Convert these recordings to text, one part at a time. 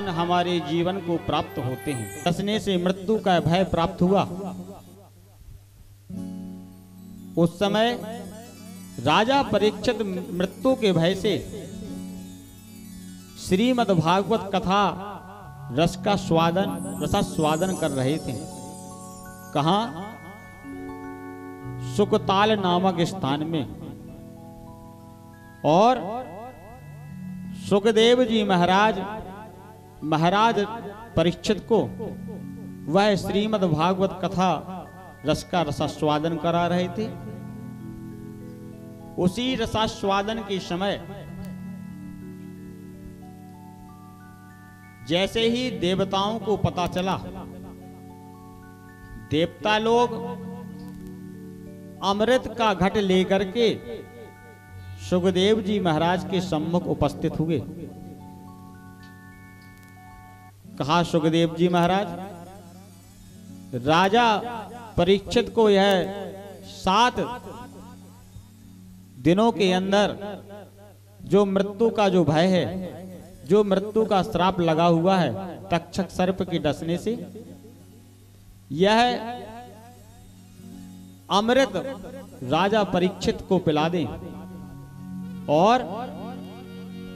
हमारे जीवन को प्राप्त होते हैं। डसने से मृत्यु का भय प्राप्त हुआ। उस समय राजा परीक्षित मृत्यु के भय से श्रीमद् भागवत कथा रस का रसास्वादन कर रहे थे। कहां? सुकताल नामक स्थान में। और सुखदेव जी महाराज परीक्षित को वह श्रीमद् भागवत कथा रस का रसास्वादन करा रहे थे। उसी रसास्वादन के समय जैसे ही देवताओं को पता चला, देवता लोग अमृत का घट लेकर के सुखदेव जी महाराज के सम्मुख उपस्थित हुए। कहा, सुखदेव जी महाराज, राजा परीक्षित को यह 7 दिनों के अंदर जो मृत्यु का जो भय है, जो मृत्यु का श्राप लगा हुआ है तक्षक सर्प के डसने से, यह अमृत राजा परीक्षित को पिला दें और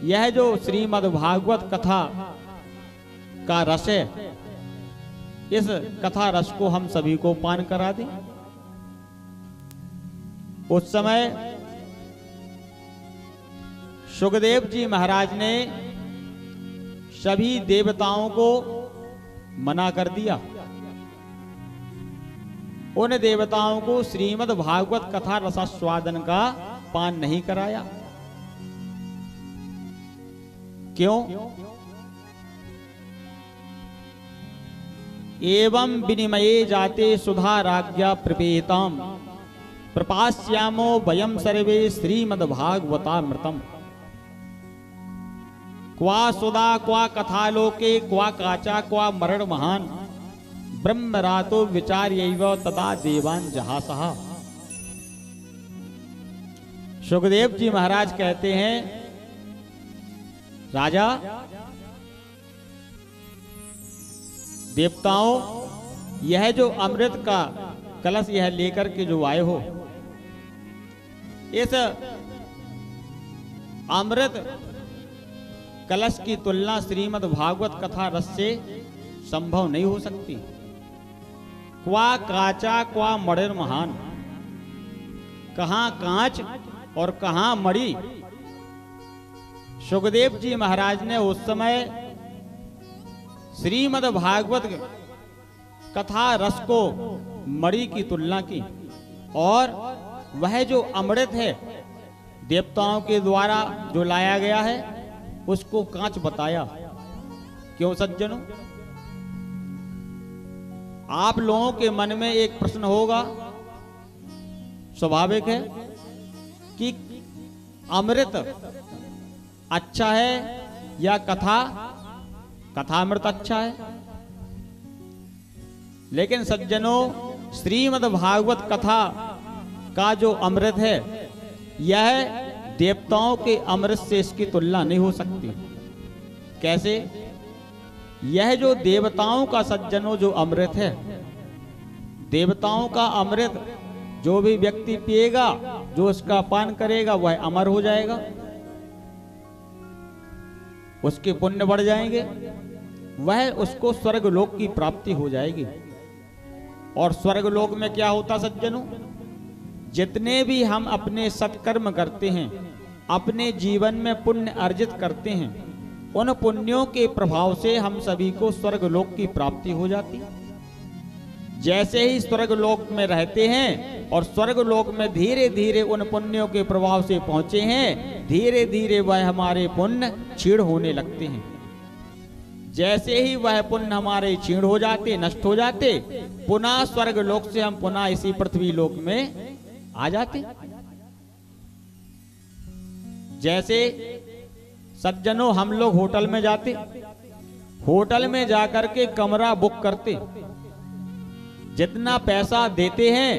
यह जो श्रीमद् भागवत कथा का रस है, इस कथा रस को हम सभी को पान करा दें। उस समय सुखदेव जी महाराज ने सभी देवताओं को मना कर दिया। उन देवताओं को श्रीमद् भागवत कथा रसास्वादन का पान नहीं कराया। क्यों? एवं विनिमये जाते सुधा राज्ञा प्रपेताम प्रपास्यामो वयम सर्वे श्रीमद् भागवतामृतम। क्वा सुधा क्वा कथा लोके क्वा काचा क्वा मरण महान ब्रह्म रातो विचार्यैव तदा देवान जहासः। सुखदेव जी महाराज कहते हैं, राजा, देवताओं, यह जो अमृत का कलश यह लेकर के जो आए हो, इस अमृत कलश की तुलना श्रीमद् भागवत कथा रस से संभव नहीं हो सकती। क्वा काचा क्वा मणिर महान, कहां कांच और कहां मणि। सुखदेव जी महाराज ने उस समय श्रीमद् भागवत कथा रस को मणि की तुलना की और वह जो अमृत है देवताओं के द्वारा जो लाया गया है उसको कांच बताया। क्यों सज्जनों? आप लोगों के मन में एक प्रश्न होगा, स्वाभाविक है, कि अमृत अच्छा है या कथामृत अच्छा है? लेकिन सज्जनों, श्रीमद् भागवत कथा का जो अमृत है, यह देवताओं के अमृत से इसकी तुलना नहीं हो सकती। कैसे? यह जो देवताओं का, सज्जनों, जो अमृत है, देवताओं का अमृत जो भी व्यक्ति पिएगा, जो उसका पान करेगा, वह अमर हो जाएगा, उसके पुण्य बढ़ जाएंगे, वह उसको स्वर्गलोक की प्राप्ति हो जाएगी। और स्वर्गलोक में क्या होता सज्जनों? जितने भी हम अपने सत्कर्म करते हैं, अपने जीवन में पुण्य अर्जित करते हैं, उन पुण्यों के प्रभाव से हम सभी को स्वर्गलोक की प्राप्ति हो जाती। जैसे ही स्वर्गलोक में रहते हैं और स्वर्गलोक में धीरे धीरे उन पुण्यों के प्रभाव से पहुंचे हैं, धीरे धीरे वह हमारे पुण्य क्षीण होने लगते हैं। जैसे ही वह पुण्य हमारे क्षीण हो जाते, नष्ट हो जाते, पुनः स्वर्गलोक से हम पुनः इसी पृथ्वी लोक में आ जाते। जैसे सज्जनों, हम लोग होटल में जाते, होटल में जाकर के कमरा बुक करते, जितना पैसा देते हैं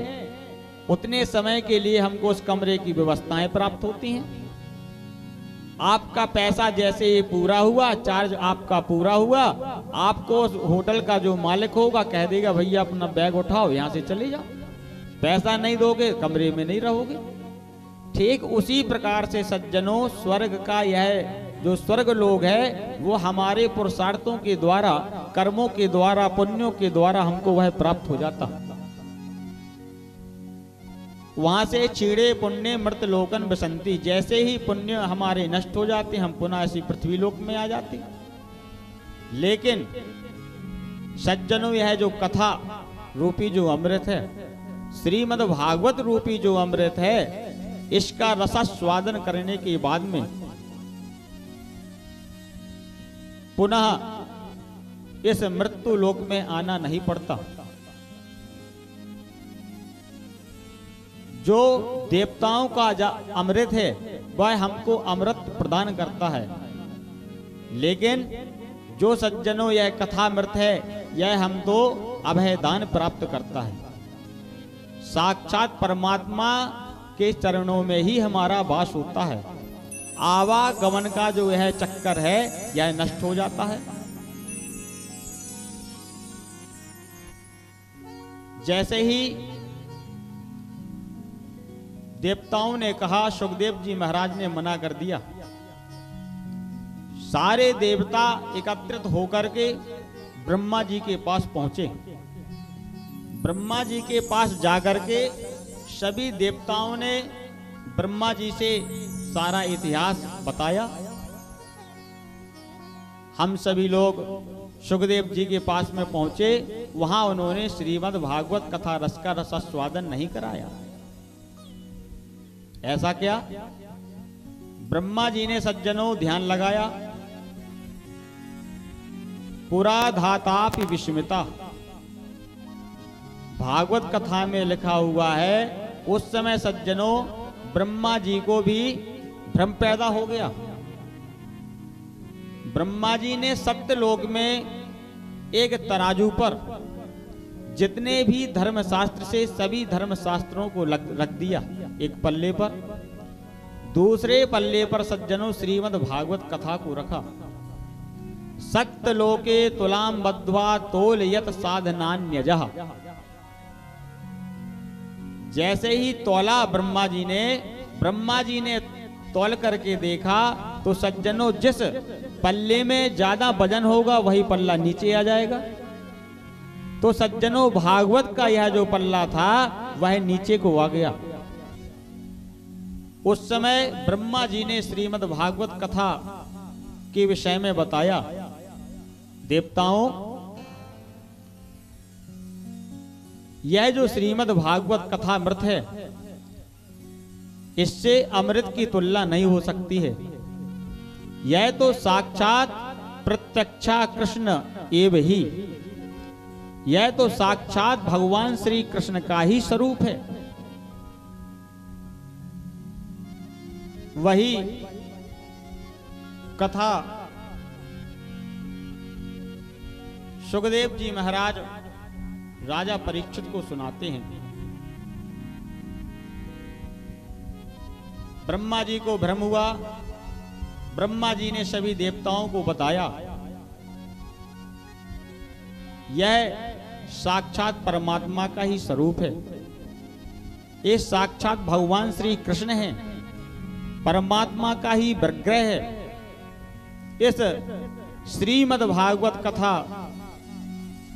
उतने समय के लिए हमको उस कमरे की व्यवस्थाएं प्राप्त होती हैं। आपका पैसा जैसे ये पूरा हुआ, चार्ज आपका पूरा हुआ, आपको होटल का जो मालिक होगा कह देगा भैया अपना बैग उठाओ यहां से चले जाओ, पैसा नहीं दोगे कमरे में नहीं रहोगे। ठीक उसी प्रकार से सज्जनों, स्वर्ग का यह जो स्वर्ग लोग है वो हमारे पुरुषार्थों के द्वारा, कर्मों के द्वारा, पुण्यों के द्वारा हमको वह प्राप्त हो जाता। वहां से छीड़े पुण्य मृत लोकन बसंती, जैसे ही पुण्य हमारे नष्ट हो जाते हम पुनः ऐसी पृथ्वी लोक में आ जाते। लेकिन सज्जनों, यह जो कथा रूपी जो अमृत है, श्रीमद् भागवत रूपी जो अमृत है, इसका रसास्वादन करने के बाद में पुनः इस मृत्यु लोक में आना नहीं पड़ता। जो देवताओं का अमृत है वह हमको अमृत प्रदान करता है, लेकिन जो सज्जनों यह कथामृत है यह हमको अभय दान प्राप्त करता है। साक्षात परमात्मा के चरणों में ही हमारा वास होता है। आवागमन का जो यह चक्कर है यह नष्ट हो जाता है। जैसे ही देवताओं ने कहा, सुखदेव जी महाराज ने मना कर दिया। सारे देवता एकत्रित होकर के ब्रह्मा जी के पास पहुंचे। ब्रह्मा जी के पास जाकर के सभी देवताओं ने ब्रह्मा जी से सारा इतिहास बताया। हम सभी लोग सुखदेव जी के पास में पहुंचे। वहां उन्होंने श्रीमद् भागवत कथा रस का रसास्वादन नहीं कराया। ऐसा क्या? ब्रह्मा जी ने सज्जनों ध्यान लगाया। पुरा धातापि विस्मिता, भागवत कथा में लिखा हुआ है उस समय सज्जनों ब्रह्मा जी को भी भ्रम पैदा हो गया। ब्रह्मा जी ने सत्यलोक में एक तराजू पर जितने भी धर्मशास्त्र से सभी धर्मशास्त्रों को रख दिया एक पल्ले पर। दूसरे पल्ले पर सज्जनों श्रीमद् भागवत कथा को रखा। सत्यलोके तुलाम बद्ध्वा तोलयत साधनान्यजः, जैसे ही तौला ब्रह्मा जी ने तौल करके देखा तो सज्जनों जिस पल्ले में ज्यादा वजन होगा वही पल्ला नीचे आ जाएगा। तो सज्जनों भागवत का यह जो पल्ला था वह नीचे को आ गया। उस समय ब्रह्मा जी ने श्रीमद् भागवत कथा के विषय में बताया। देवताओं, यह जो श्रीमद् भागवत कथा अमृत है इससे अमृत की तुलना नहीं हो सकती है। यह तो साक्षात प्रत्यक्षा कृष्ण एव ही, यह तो साक्षात भगवान श्री कृष्ण का ही स्वरूप है। वही कथा सुखदेव जी महाराज राजा परीक्षित को सुनाते हैं। ब्रह्मा जी को भ्रम हुआ। ब्रह्मा जी ने सभी देवताओं को बताया यह साक्षात परमात्मा का ही स्वरूप है। ये साक्षात भगवान श्री कृष्ण है, परमात्मा का ही विग्रह है। इस श्रीमद् भागवत कथा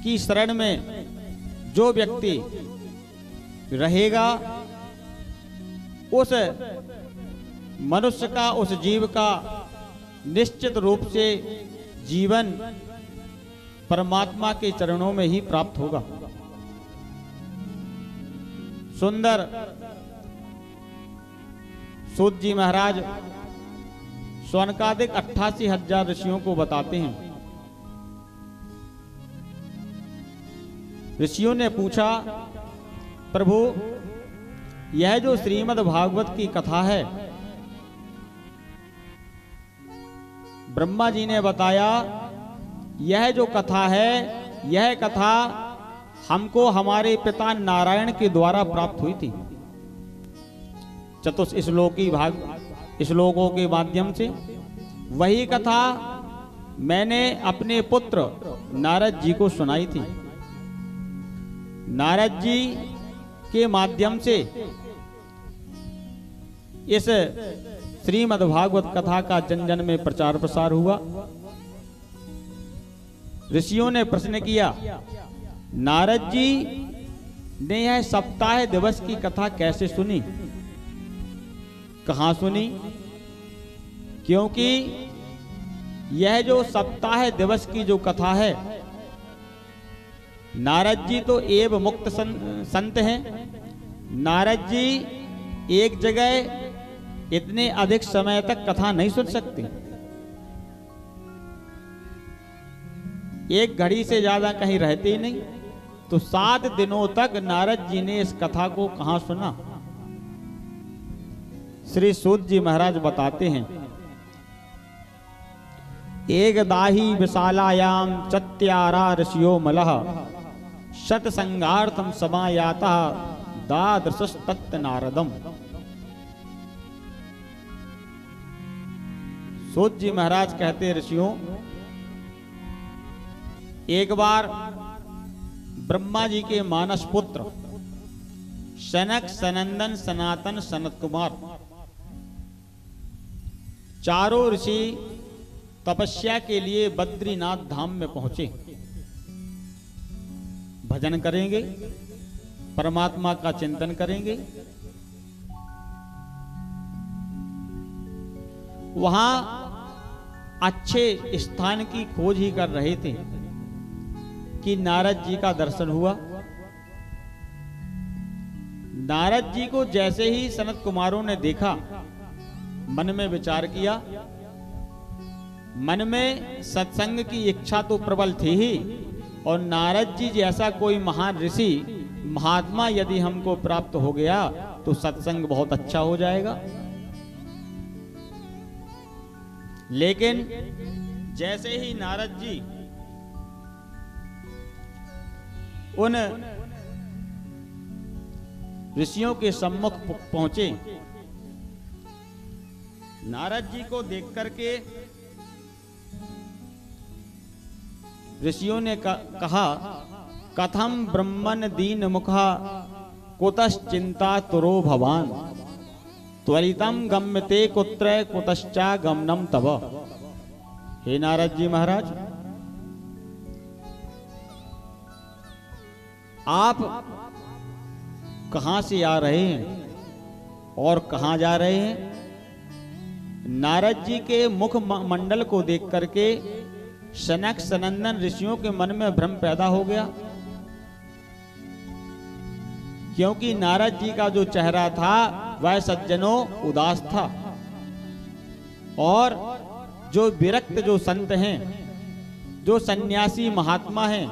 की शरण में जो व्यक्ति रहेगा उस मनुष्य का, उस जीव का निश्चित रूप से जीवन परमात्मा के चरणों में ही प्राप्त होगा। सुंदर सूत जी महाराज स्वनकादिक 88,000 ऋषियों को बताते हैं। ऋषियों ने पूछा, प्रभु यह जो श्रीमद् भागवत की कथा है, ब्रह्मा जी ने बताया यह जो कथा है यह कथा हमको हमारे पिता नारायण के द्वारा प्राप्त हुई थी। चतुश्लोकी श्लोकों के माध्यम से। वही कथा मैंने अपने पुत्र नारद जी को सुनाई थी। नारद जी के माध्यम से इस श्रीमद् भागवत कथा का जन जन में प्रचार प्रसार हुआ। ऋषियों ने प्रश्न किया, नारद जी ने यह सप्ताह दिवस की कथा कैसे सुनी, कहां सुनी? क्योंकि यह जो सप्ताह दिवस की जो कथा है, नारद जी तो एव मुक्त संत हैं। नारद जी एक जगह इतने अधिक समय तक कथा नहीं सुन सकते। एक घड़ी से ज्यादा कहीं रहते ही नहीं। तो 7 दिनों तक नारद जी ने इस कथा को कहां सुना? श्री सूत जी महाराज बताते हैं, एक दाही विशालायाम चत्यारा ऋषियो मलह सत्संगार्थम समायाता दादृशस्तत् नारदम। सूत जी महाराज कहते, ऋषियों, एक बार ब्रह्मा जी के मानस पुत्र सनक, सनंदन, सनातन, सनत कुमार चारों ऋषि तपस्या के लिए बद्रीनाथ धाम में पहुंचे। भजन करेंगे, परमात्मा का चिंतन करेंगे। वहां अच्छे स्थान की खोज ही कर रहे थे कि नारद जी का दर्शन हुआ। नारद जी को जैसे ही सनत कुमारों ने देखा, मन में विचार किया। मन में सत्संग की इच्छा तो प्रबल थी ही, और नारद जी जैसा कोई महान ऋषि महात्मा यदि हमको प्राप्त हो गया तो सत्संग बहुत अच्छा हो जाएगा। लेकिन जैसे ही नारद जी उन ऋषियों के सम्मुख पहुंचे, नारद जी को देख करके ऋषियों ने कहा, कथम ब्रह्मन दीन मुखा कुतश्चिंता तुरो भवान त्वरितम गम्यते कुत्र कुतश्चा गमनम तव। हे नारद जी महाराज, आप कहां से आ रहे हैं और कहां जा रहे हैं? नारद जी के मुख मंडल को देख करके सनक, सनंदन ऋषियों के मन में भ्रम पैदा हो गया, क्योंकि नारद जी का जो चेहरा था वह सज्जनों उदास था, और जो विरक्त जो संत हैं, जो सन्यासी महात्मा हैं,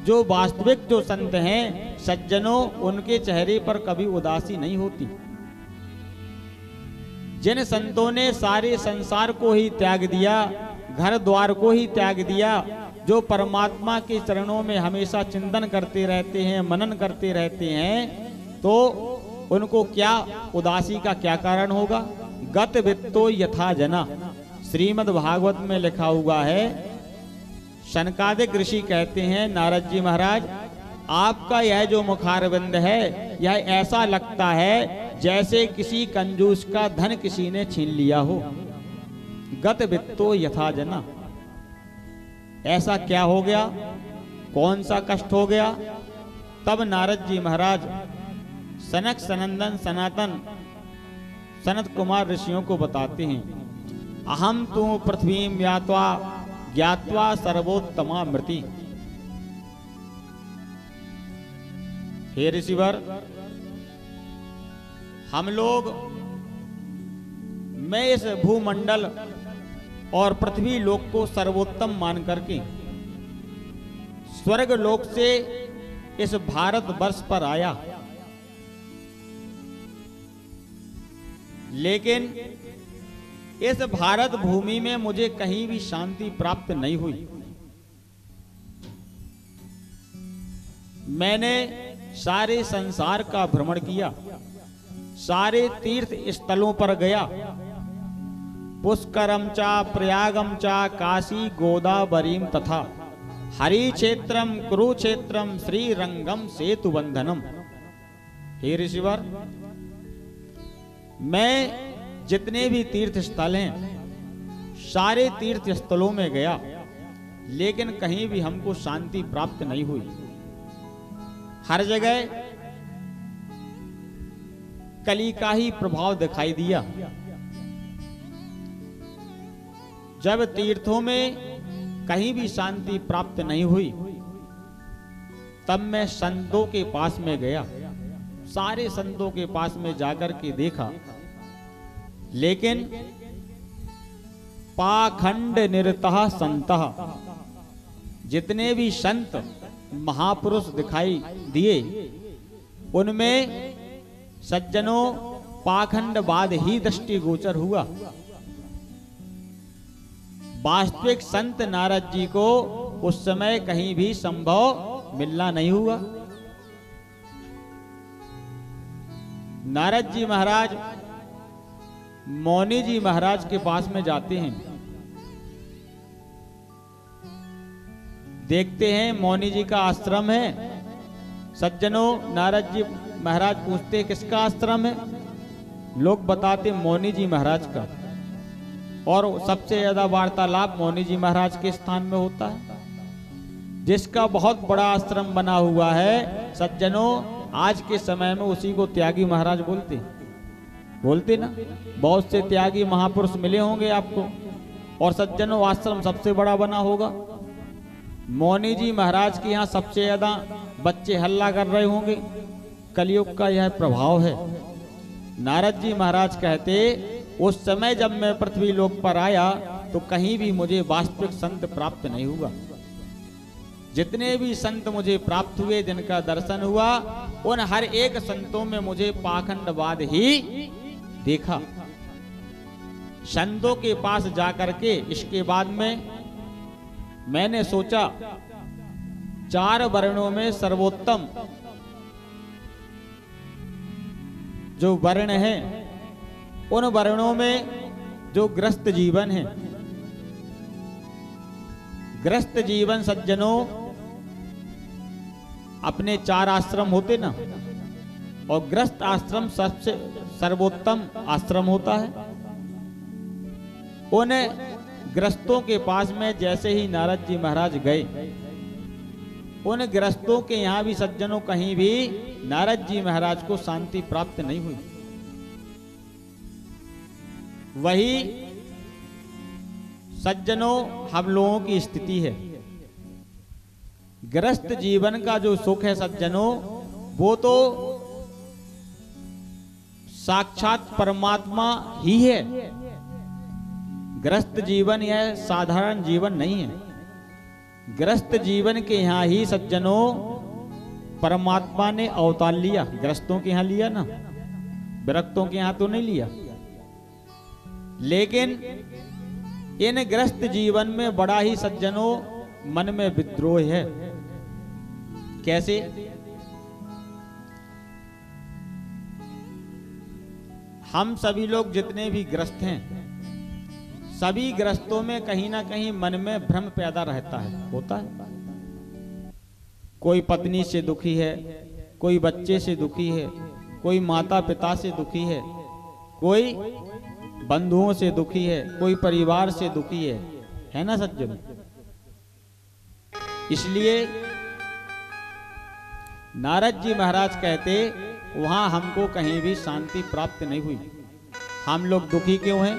जो वास्तविक जो संत हैं सज्जनों, उनके चेहरे पर कभी उदासी नहीं होती। जिन संतों ने सारे संसार को ही त्याग दिया, घर द्वार को ही त्याग दिया, जो परमात्मा के चरणों में हमेशा चिंतन करते रहते हैं, मनन करते रहते हैं, तो उनको क्या उदासी का क्या कारण होगा? गत वित्तो यथा जना, श्रीमद् भागवत में लिखा हुआ है। शनकादिक ऋषि कहते हैं, नारद जी महाराज, आपका यह जो मुखारविंद है, यह ऐसा लगता है जैसे किसी कंजूस का धन किसी ने छीन लिया हो। गत वित्तो यथा जना, ऐसा क्या हो गया? कौन सा कष्ट हो गया? तब नारद जी महाराज सनक, सनंदन, सनातन, सनत कुमार ऋषियों को बताते हैं, अहम तु पृथ्वी व्यात्वा ज्ञात्वा सर्वोत्तमा मृति। हे ऋषिवर, हम लोग, मैं इस भूमंडल और पृथ्वी लोक को सर्वोत्तम मान करके स्वर्ग लोक से इस भारत वर्ष पर आया, लेकिन इस भारत भूमि में मुझे कहीं भी शांति प्राप्त नहीं हुई। मैंने सारे संसार का भ्रमण किया, सारे तीर्थ स्थलों पर गया, पुष्करम चा प्रयागम चा काशी गोदावरीम तथा हरि क्षेत्रम कुरुक्षेत्रम श्रीरंगम सेतु बंधनम। हे ऋषिवर, मैं जितने भी तीर्थ स्थल हैं सारे तीर्थ स्थलों में गया, लेकिन कहीं भी हमको शांति प्राप्त नहीं हुई। हर जगह कली का ही प्रभाव दिखाई दिया। जब तीर्थों में कहीं भी शांति प्राप्त नहीं हुई, तब मैं संतों के पास में गया, सारे संतों के पास में जाकर के देखा, लेकिन पाखंड निरतः संतः, जितने भी संत महापुरुष दिखाई दिए उनमें सज्जनों पाखंडवाद ही दृष्टिगोचर हुआ। वास्तविक संत नारद जी को उस समय कहीं भी संभव मिलना नहीं हुआ। नारद जी महाराज मौनी जी महाराज के पास में जाते हैं, देखते हैं मौनी जी का आश्रम है। सज्जनों, नारद जी महाराज पूछते किसका आश्रम है? लोग बताते मौनी जी महाराज का, और सबसे ज्यादा वार्तालाप मौनी जी महाराज के स्थान में होता है, जिसका बहुत बड़ा आश्रम बना हुआ है। सज्जनों, आज के समय में उसी को त्यागी महाराज बोलते ना। बहुत से त्यागी महापुरुष मिले होंगे आपको, और सज्जनों आश्रम सबसे बड़ा बना होगा। मौनी जी महाराज के यहाँ सबसे ज्यादा बच्चे हल्ला कर रहे होंगे। कलयुग का यह प्रभाव है। नारद जी महाराज कहते, उस समय जब मैं पृथ्वी लोक पर आया तो कहीं भी मुझे वास्तविक संत प्राप्त नहीं हुआ। जितने भी संत मुझे प्राप्त हुए, जिनका दर्शन हुआ, उन हर एक संतों में मुझे पाखंडवाद ही देखा। संतों के पास जाकर के इसके बाद में मैंने सोचा, चार वर्णों में सर्वोत्तम जो वर्ण है, उन वर्णों में जो गृहस्थ जीवन है, गृहस्थ जीवन सज्जनों अपने चार आश्रम होते ना, और गृहस्थ आश्रम सबसे सर्वोत्तम आश्रम होता है। उन गृहस्थों के पास में जैसे ही नारद जी महाराज गए, उन गृहस्थों के यहां भी सज्जनों कहीं भी नारद जी महाराज को शांति प्राप्त नहीं हुई। वही सज्जनों हम लोगों की स्थिति है। गृहस्थ जीवन का जो सुख है सज्जनों, वो तो साक्षात परमात्मा ही है। गृहस्थ जीवन यह साधारण जीवन नहीं है। गृहस्थ जीवन के यहाँ ही सज्जनों परमात्मा ने अवतार लिया। गृहस्थों के यहाँ लिया ना, विरक्तों के यहाँ तो नहीं लिया। लेकिन इन गृहस्थ जीवन में बड़ा ही सज्जनों मन में विद्रोह है। कैसे? हम सभी लोग जितने भी ग्रस्त हैं, सभी ग्रस्तों में कहीं ना कहीं मन में भ्रम पैदा रहता है, होता है। कोई पत्नी से दुखी है, कोई बच्चे से दुखी है, कोई माता पिता से दुखी है, कोई बंधुओं से दुखी है, कोई परिवार से दुखी है ना सज्जन? इसलिए नारद जी महाराज कहते, वहां हमको कहीं भी शांति प्राप्त नहीं हुई। हम लोग दुखी क्यों हैं?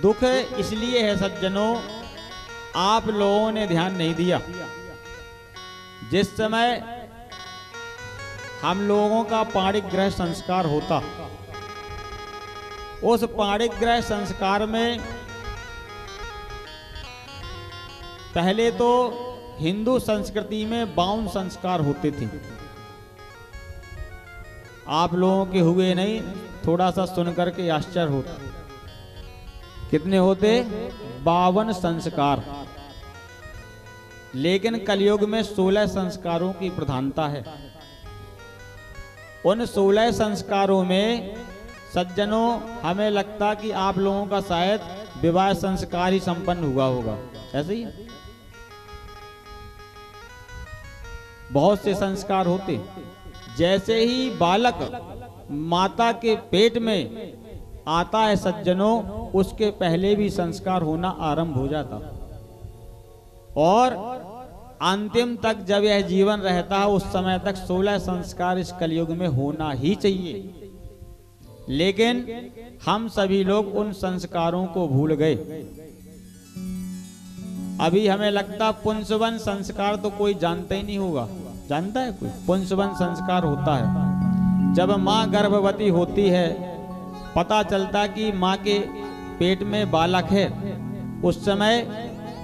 दुख इसलिए है सज्जनों, आप लोगों ने ध्यान नहीं दिया। जिस समय हम लोगों का पाणिक ग्रह संस्कार होता, उस पाणिक ग्रह संस्कार में पहले तो हिंदू संस्कृति में 52 संस्कार होते थे। आप लोगों के हुए नहीं, थोड़ा सा सुनकर के आश्चर्य होता। कितने होते? 52 संस्कार। लेकिन कलयुग में 16 संस्कारों की प्रधानता है। उन 16 संस्कारों में सज्जनों, हमें लगता कि आप लोगों का शायद विवाह संस्कार ही संपन्न हुआ होगा, ऐसे ही बहुत से संस्कार होते। जैसे ही बालक माता के पेट में आता है सज्जनों, उसके पहले भी संस्कार होना आरंभ हो जाता, और अंतिम तक जब यह जीवन रहता है उस समय तक 16 संस्कार इस कलयुग में होना ही चाहिए। लेकिन हम सभी लोग उन संस्कारों को भूल गए। अभी हमें लगता पुंसवन संस्कार तो कोई जानता ही नहीं होगा। जानता है कोई? पुंसवन संस्कार होता है जब माँ गर्भवती होती है, पता चलता कि माँ के पेट में बालक है, उस समय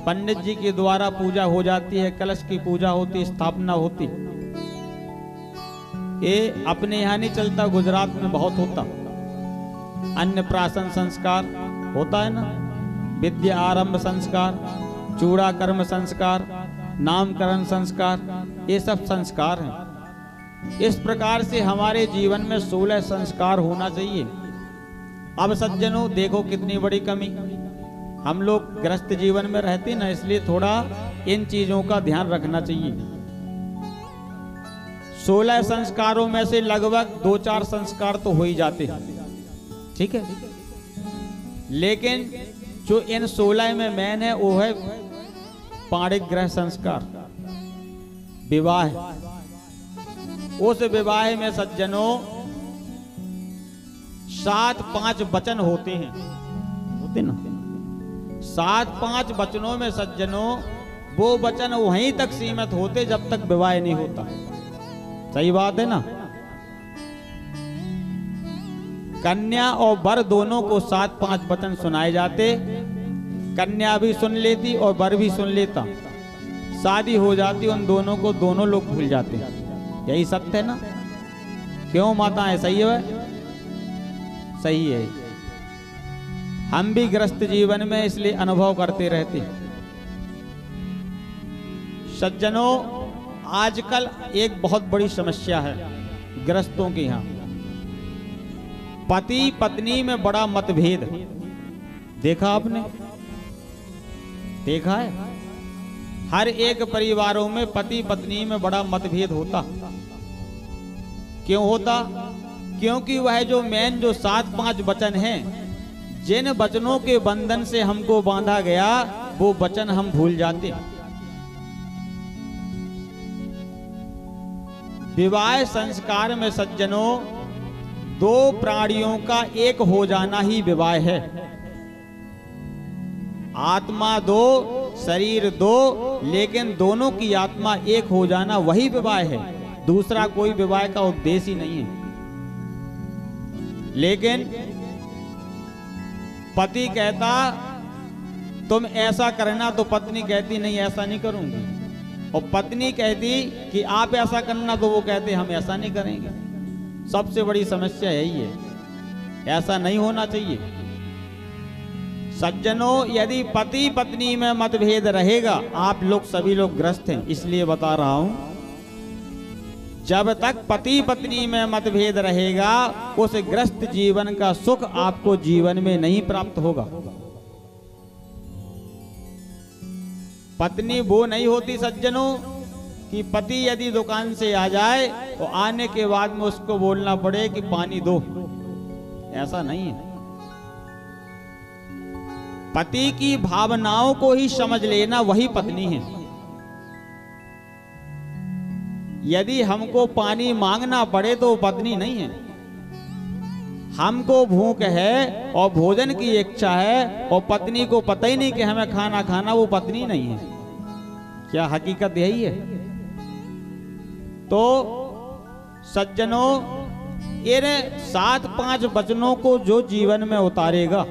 पंडित जी के द्वारा पूजा हो जाती है, कलश की पूजा होती, स्थापना होती। ये अपने यहाँ नहीं चलता, गुजरात में बहुत होता। अन्नप्राशन संस्कार होता है ना, विद्या आरंभ संस्कार, चूड़ा कर्म संस्कार, नामकरण संस्कार, ये सब संस्कार हैं। इस प्रकार से हमारे जीवन में 16 संस्कार होना चाहिए। अब सज्जनों देखो कितनी बड़ी कमी, हम लोग ग्रस्त जीवन में रहते ना, इसलिए थोड़ा इन चीजों का ध्यान रखना चाहिए। 16 संस्कारों में से लगभग 2-4 संस्कार तो हो ही जाते हैं, ठीक है। लेकिन जो इन 16 में मेन है वो है पाणिक ग्रह संस्कार, विवाह। उस विवाह में सज्जनों 7-5 वचन होते हैं, होते ना। 7-5 वचनों में सज्जनों वो वचन वहीं तक सीमित होते जब तक विवाह नहीं होता। सही बात है ना। कन्या और वर दोनों को 7-5 वचन सुनाए जाते, कन्या भी सुन लेती और वर भी सुन लेता, शादी हो जाती, उन दोनों को दोनों लोग भूल जाते। यही सत्य है ना? क्यों माताएं? सही है, सही है। हम भी ग्रस्त जीवन में इसलिए अनुभव करते रहते। सज्जनों, आजकल एक बहुत बड़ी समस्या है ग्रस्तों के यहाँ, पति पत्नी में बड़ा मतभेद। देखा आपने? देखा है? हर एक परिवारों में पति पत्नी में बड़ा मतभेद होता। क्यों होता? क्योंकि वह जो मेन जो 7-5 वचन हैं, जिन वचनों के बंधन से हमको बांधा गया, वो वचन हम भूल जाते। विवाह संस्कार में सज्जनों 2 प्राणियों का एक हो जाना ही विवाह है। आत्मा 2, शरीर 2, लेकिन दोनों की आत्मा एक हो जाना वही विवाह है। दूसरा कोई विवाह का उद्देश्य ही नहीं है। लेकिन पति कहता तुम ऐसा करना, तो पत्नी कहती नहीं ऐसा नहीं करूंगी, और पत्नी कहती कि आप ऐसा करना, तो वो कहते हम ऐसा नहीं करेंगे। सबसे बड़ी समस्या यही है, ऐसा नहीं होना चाहिए। सज्जनों, यदि पति पत्नी में मतभेद रहेगा, आप लोग सभी लोग ग्रस्त हैं, इसलिए बता रहा हूं, जब तक पति पत्नी में मतभेद रहेगा, उस ग्रस्त जीवन का सुख आपको जीवन में नहीं प्राप्त होगा। पत्नी वो नहीं होती सज्जनों कि पति यदि दुकान से आ जाए तो आने के बाद में उसको बोलना पड़े कि पानी दो, ऐसा नहीं है। पति की भावनाओं को ही समझ लेना वही पत्नी है। यदि हमको पानी मांगना पड़े तो वो पत्नी नहीं है। हमको भूख है और भोजन की इच्छा है और पत्नी को पता ही नहीं कि हमें खाना खाना, वो पत्नी नहीं है। क्या हकीकत यही है? तो सज्जनों, इन 7-5 वचनों को जो जीवन में उतारेगा,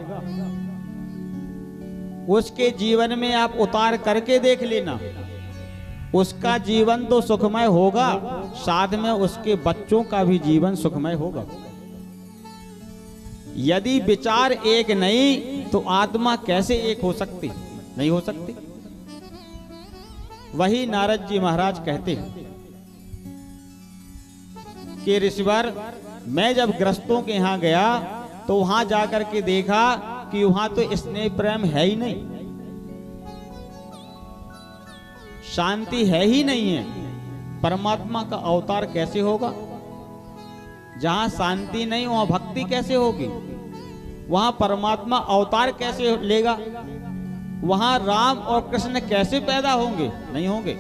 उसके जीवन में आप उतार करके देख लेना, उसका जीवन तो सुखमय होगा, साथ में उसके बच्चों का भी जीवन सुखमय होगा। यदि विचार एक नहीं तो आत्मा कैसे एक हो सकती? नहीं हो सकती। वही नारद जी महाराज कहते हैं कि ऋषिवर, मैं जब ग्रस्तों के यहां गया तो वहां जाकर के देखा कि वहां तो स्नेह प्रेम है ही नहीं, शांति है ही नहीं है। परमात्मा का अवतार कैसे होगा? जहां शांति नहीं वहां भक्ति कैसे होगी? वहां परमात्मा अवतार कैसे लेगा? वहां राम और कृष्ण कैसे पैदा होंगे? नहीं होंगे।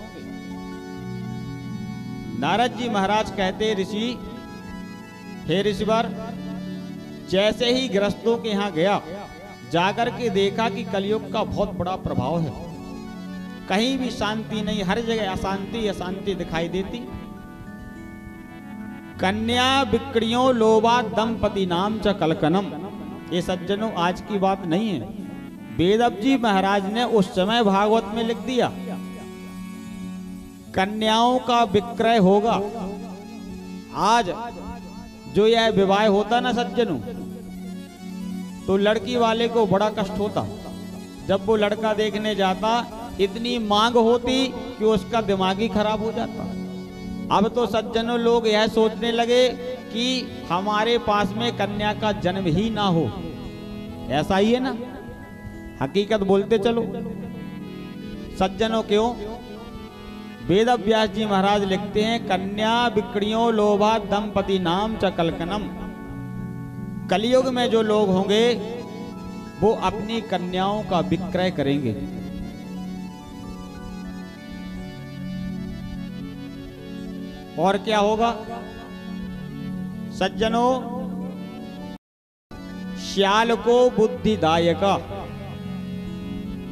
नारद जी महाराज कहते, ऋषि, हे ऋषिवर, जैसे ही गृहस्थों के यहां गया, जाकर के देखा कि कलयुग का बहुत बड़ा प्रभाव है, कहीं भी शांति नहीं, हर जगह अशांति अशांति दिखाई देती। कन्या बिक्रियों लोभा दंपति नाम च कलकनम। ये सज्जनों आज की बात नहीं है, वेदव्यास जी महाराज ने उस समय भागवत में लिख दिया, कन्याओं का विक्रय होगा। आज जो यह विवाह होता ना सज्जनों, तो लड़की वाले को बड़ा कष्ट होता। जब वो लड़का देखने जाता, इतनी मांग होती कि उसका दिमाग ही खराब हो जाता। अब तो सज्जनों लोग यह सोचने लगे कि हमारे पास में कन्या का जन्म ही ना हो। ऐसा ही है ना, हकीकत बोलते चलो सज्जनों। क्यों? वेदव्यास जी महाराज लिखते हैं, कन्या बिक्रियों लोभा दंपति नाम च कलकनम। कलयुग में जो लोग होंगे वो अपनी कन्याओं का विक्रय करेंगे। और क्या होगा सज्जनों? श्याल को बुद्धिदायका।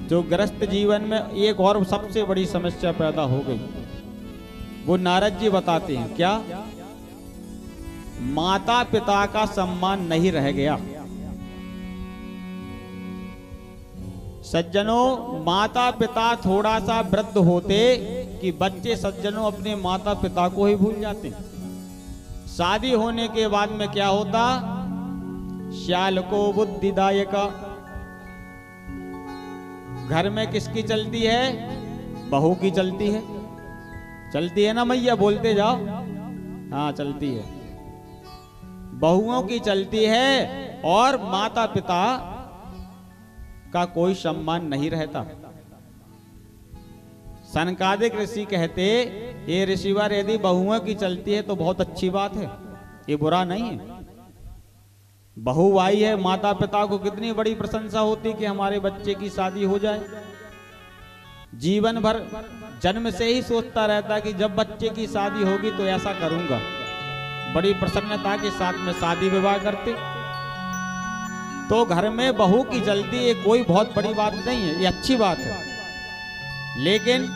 जो ग्रस्त जीवन में एक और सबसे बड़ी समस्या पैदा हो गई, वो नारद जी बताते हैं, क्या? माता पिता का सम्मान नहीं रह गया। सज्जनों, माता पिता थोड़ा सा वृद्ध होते कि बच्चे सज्जनों अपने माता पिता को ही भूल जाते। शादी होने के बाद में क्या होता? श्याल को बुद्धिदायका। घर में किसकी चलती है? बहू की चलती है। चलती है ना मैया, बोलते जाओ। हाँ चलती है, बहुओं की चलती है, और माता पिता का कोई सम्मान नहीं रहता। सनकादिक ऋषि कहते, ये ऋषिवर, यदि बहुओं की चलती है तो बहुत अच्छी बात है, ये बुरा नहीं है। बहू आई है, माता पिता को कितनी बड़ी प्रशंसा होती कि हमारे बच्चे की शादी हो जाए। जीवन भर जन्म से ही सोचता रहता कि जब बच्चे की शादी होगी तो ऐसा करूंगा। बड़ी प्रसन्नता के साथ में शादी विवाह करते। तो घर में बहू की चलती है, कोई बहुत बड़ी बात नहीं है, ये अच्छी बात है। लेकिन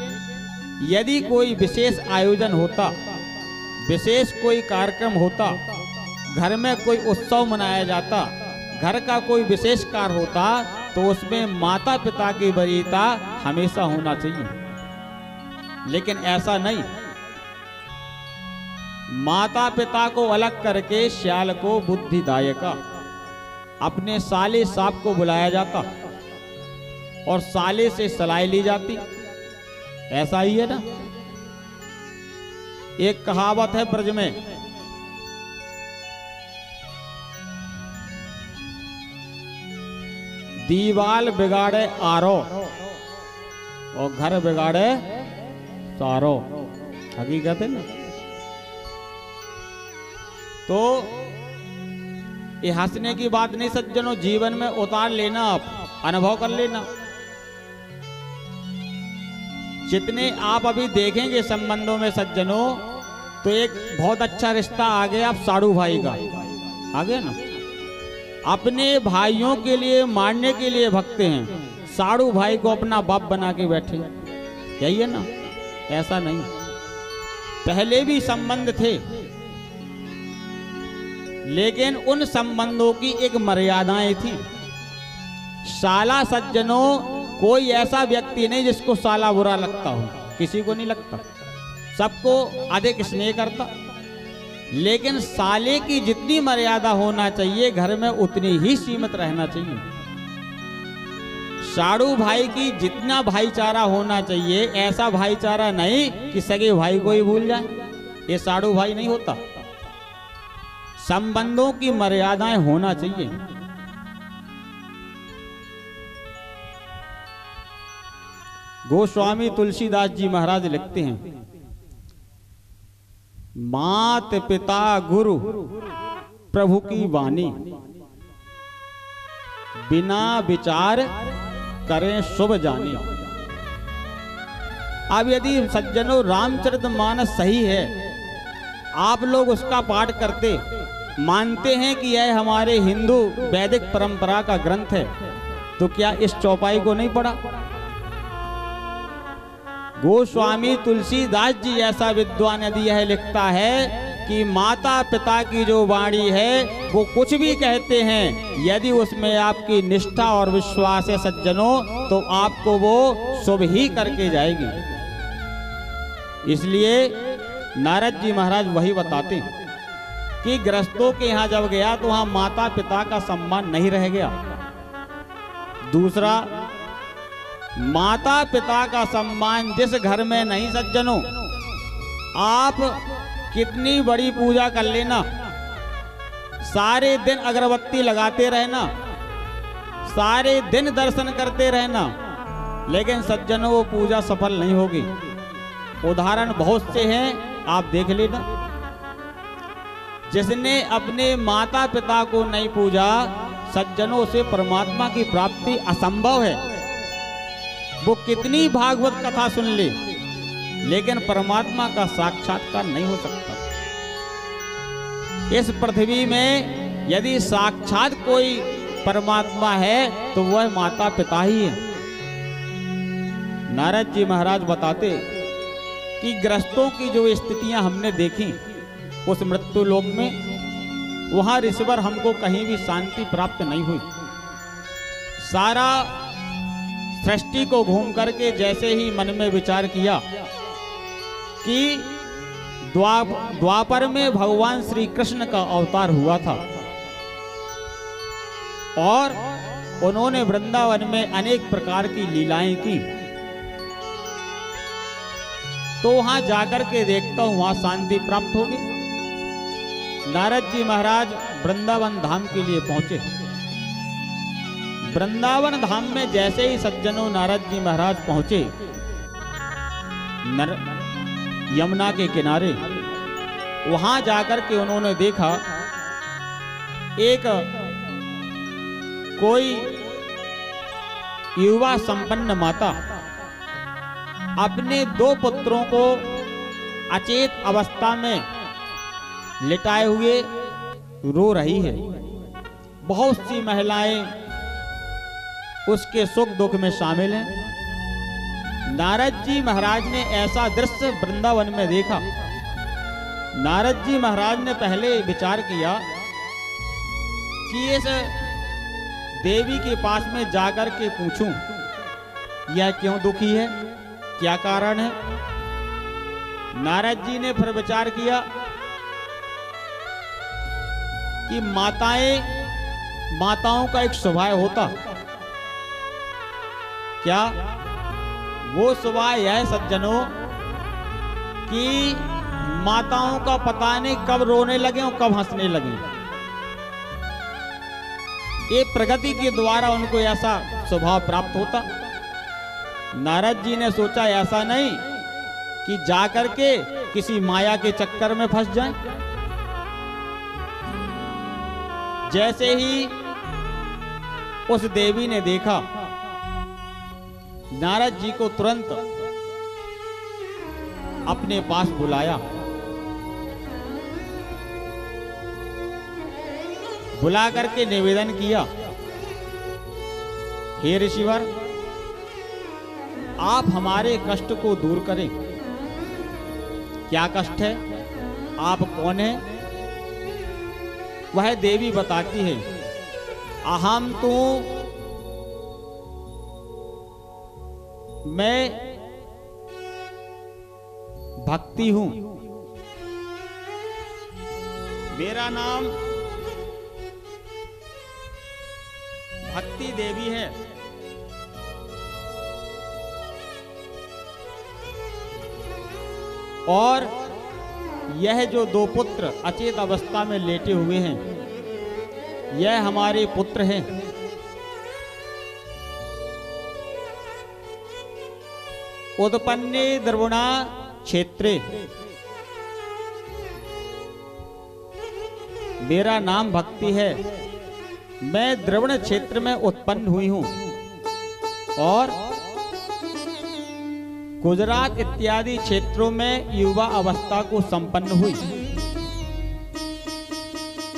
यदि कोई विशेष आयोजन होता, विशेष कोई कार्यक्रम होता, घर में कोई उत्सव मनाया जाता, घर का कोई विशेष कार्य होता, तो उसमें माता पिता की वरीयता हमेशा होना चाहिए। लेकिन ऐसा नहीं, माता पिता को अलग करके श्याल को बुद्धिदायका, अपने साले साहब को बुलाया जाता और साले से सलाई ली जाती। ऐसा ही है ना। एक कहावत है ब्रज में, दीवाल बिगाड़े आरो और घर बिगाड़े सारो। हकीकत है ना। तो ये हंसने की बात नहीं सज्जनों, जीवन में उतार लेना, आप अनुभव कर लेना। जितने आप अभी देखेंगे संबंधों में सज्जनों, तो एक बहुत अच्छा रिश्ता आ गया आप साड़ू भाई का, आ गया ना। अपने भाइयों के लिए मारने के लिए भगते हैं, साड़ू भाई को अपना बाप बना के बैठे। यही है ना। ऐसा नहीं, पहले भी संबंध थे, लेकिन उन संबंधों की एक मर्यादाएं थी। साला सज्जनों, कोई ऐसा व्यक्ति नहीं जिसको साला बुरा लगता हो, किसी को नहीं लगता, सबको अधिक स्नेह करता। लेकिन साले की जितनी मर्यादा होना चाहिए घर में, उतनी ही सीमित रहना चाहिए। साड़ू भाई की जितना भाईचारा होना चाहिए, ऐसा भाईचारा नहीं कि सगे भाई को ही भूल जाए। ये साड़ू भाई नहीं होता। संबंधों की मर्यादाएं होना चाहिए। गोस्वामी तुलसीदास जी महाराज लिखते हैं, मात पिता गुरु प्रभु की वाणी, बिना विचार करें शुभ जानी। अब यदि सज्जनों रामचरितमानस सही है, आप लोग उसका पाठ करते, मानते हैं कि यह हमारे हिंदू वैदिक परंपरा का ग्रंथ है, तो क्या इस चौपाई को नहीं पढ़ा? गोस्वामी तुलसीदास जी ऐसा विद्वान यदि यह लिखता है कि माता पिता की जो वाणी है वो कुछ भी कहते हैं, यदि उसमें आपकी निष्ठा और विश्वास है सज्जनों, तो आपको वो शुभ ही करके जाएगी। इसलिए नारद जी महाराज वही बताते हैं कि गृहस्थों के यहां जब गया तो वहां माता पिता का सम्मान नहीं रह गया। दूसरा, माता पिता का सम्मान जिस घर में नहीं सज्जनों, आप कितनी बड़ी पूजा कर लेना, सारे दिन अगरबत्ती लगाते रहना, सारे दिन दर्शन करते रहना, लेकिन सज्जनों वो पूजा सफल नहीं होगी। उदाहरण बहुत से हैं, आप देख लेना। जिसने अपने माता पिता को नहीं पूजा सज्जनों, से परमात्मा की प्राप्ति असंभव है। वो कितनी भागवत कथा सुन ले, लेकिन परमात्मा का साक्षात्कार नहीं हो सकता। इस पृथ्वी में यदि साक्षात कोई परमात्मा है तो वह माता पिता ही है। नारद जी महाराज बताते कि गृहस्थों की जो स्थितियां हमने देखी उस मृत्यु लोक में, वहां ऋषिवर हमको कहीं भी शांति प्राप्त नहीं हुई। सारा सृष्टि को घूम करके जैसे ही मन में विचार किया कि द्वापर में भगवान श्री कृष्ण का अवतार हुआ था और उन्होंने वृंदावन में अनेक प्रकार की लीलाएं की, तो वहां जाकर के देखता हूं वहां शांति प्राप्त होगी। नारद जी महाराज वृंदावन धाम के लिए पहुंचे। वृंदावन धाम में जैसे ही सज्जनों नारद जी महाराज पहुंचे, यमुना के किनारे, वहां जाकर के उन्होंने देखा एक कोई युवा संपन्न माता अपने 2 पुत्रों को अचेत अवस्था में लिटाए हुए रो रही है। बहुत सी महिलाएं उसके सुख दुख में शामिल हैं। नारद जी महाराज ने ऐसा दृश्य वृंदावन में देखा। नारद जी महाराज ने पहले विचार किया कि इस देवी के पास में जाकर के पूछूं यह क्यों दुखी है, क्या कारण है। नारद जी ने फिर विचार किया कि माताओं का एक स्वभाव होता, क्या वो स्वभाव यह सज्जनों कि माताओं का पता नहीं कब रोने लगे और कब हंसने लगे। ये प्रगति के द्वारा उनको ऐसा स्वभाव प्राप्त होता। नारद जी ने सोचा ऐसा नहीं कि जाकर के किसी माया के चक्कर में फंस जाएं। जैसे ही उस देवी ने देखा, नारद जी को तुरंत अपने पास बुलाया। बुला करके निवेदन किया, हे ऋषिवर, आप हमारे कष्ट को दूर करें। क्या कष्ट है, आप कौन हैं? वह देवी बताती है, अहम तो मैं भक्ति हूं, मेरा नाम भक्ति देवी है। और यह जो दो पुत्र अचेत अवस्था में लेटे हुए हैं, यह हमारे पुत्र हैं। उत्पन्ने द्रवणा क्षेत्रे, मेरा नाम भक्ति है। मैं द्रवण क्षेत्र में उत्पन्न हुई हूं और गुजरात इत्यादि क्षेत्रों में युवा अवस्था को संपन्न हुई।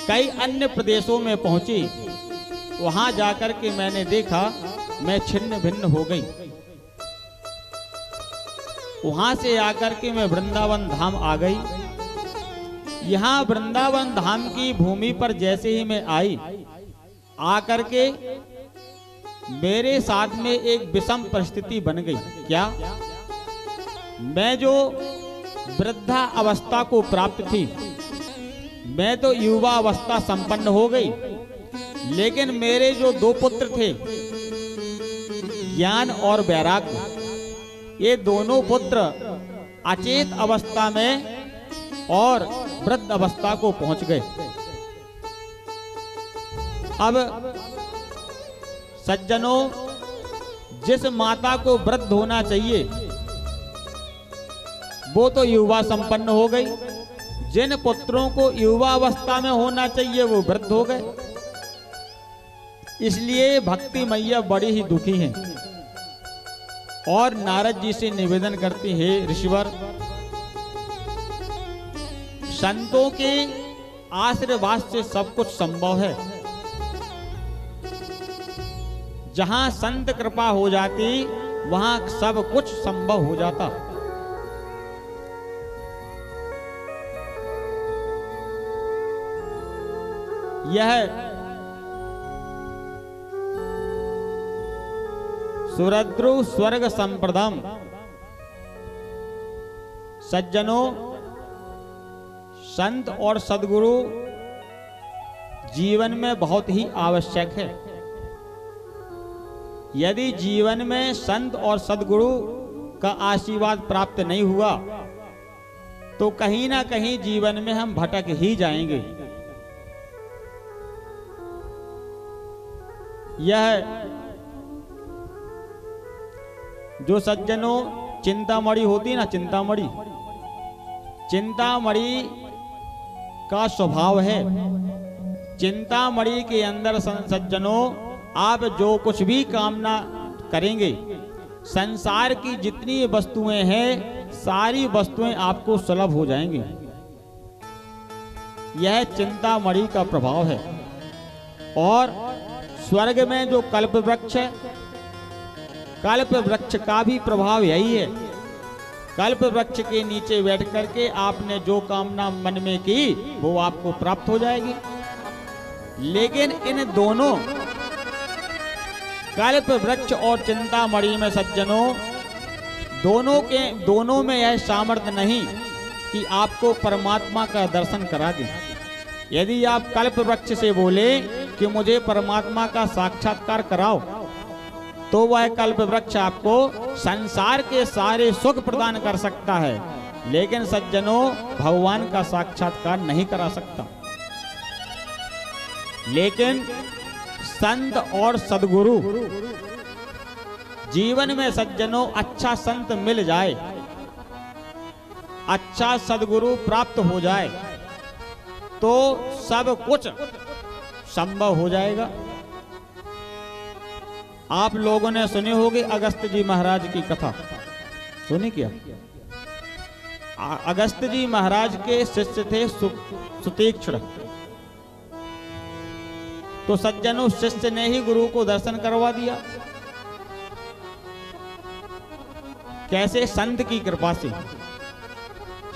कई अन्य प्रदेशों में पहुंची, वहां जाकर के मैंने देखा मैं छिन्न भिन्न हो गई। वहां से आकर के मैं वृंदावन धाम आ गई। यहाँ वृंदावन धाम की भूमि पर जैसे ही मैं आई, आकर के मेरे साथ में एक विषम परिस्थिति बन गई। क्या? मैं जो वृद्धा अवस्था को प्राप्त थी, मैं तो युवा अवस्था संपन्न हो गई, लेकिन मेरे जो दो पुत्र थे, ज्ञान और वैराग्य, ये दोनों पुत्र अचेत अवस्था में और वृद्ध अवस्था को पहुंच गए। अब सज्जनों, जिस माता को वृद्ध होना चाहिए वो तो युवा संपन्न हो गई, जिन पुत्रों को युवा अवस्था में होना चाहिए वो वृद्ध हो गए। इसलिए भक्ति मैया बड़ी ही दुखी हैं और नारद जी से निवेदन करती है, ऋषिवर, संतों के आशीर्वाद से सब कुछ संभव है। जहां संत कृपा हो जाती वहां सब कुछ संभव हो जाता। यह सुरद्रु स्वर्ग संप्रदम। सज्जनों, संत और सद्गुरु जीवन में बहुत ही आवश्यक है। यदि जीवन में संत और सद्गुरु का आशीर्वाद प्राप्त नहीं हुआ तो कहीं ना कहीं जीवन में हम भटक ही जाएंगे। यह जो सज्जनों चिंतामणि होती है ना, चिंतामणि का स्वभाव है। चिंतामणि के अंदर सज्जनों आप जो कुछ भी कामना करेंगे, संसार की जितनी वस्तुएं हैं सारी वस्तुएं आपको सुलभ हो जाएंगी। यह चिंतामणि का प्रभाव है। और स्वर्ग में जो कल्प वृक्ष है, कल्प वृक्ष का भी प्रभाव यही है। कल्प वृक्ष के नीचे बैठ करके आपने जो कामना मन में की वो आपको प्राप्त हो जाएगी। लेकिन इन दोनों कल्प वृक्ष और चिंतामणि में सज्जनों दोनों में यह सामर्थ्य नहीं कि आपको परमात्मा का दर्शन करा दे। यदि आप कल्प वृक्ष से बोले कि मुझे परमात्मा का साक्षात्कार कराओ, तो वह कल्प वृक्ष आपको संसार के सारे सुख प्रदान कर सकता है, लेकिन सज्जनों भगवान का साक्षात्कार नहीं करा सकता। लेकिन संत और सद्गुरु, जीवन में सज्जनों अच्छा संत मिल जाए, अच्छा सद्गुरु प्राप्त हो जाए तो सब कुछ संभव हो जाएगा। आप लोगों ने सुने होंगे अगस्त जी महाराज की कथा, सुनी क्या? अगस्त जी महाराज के शिष्य थे सुतीक्ष्ण। तो सज्जनों शिष्य ने ही गुरु को दर्शन करवा दिया। कैसे? संत की कृपा से।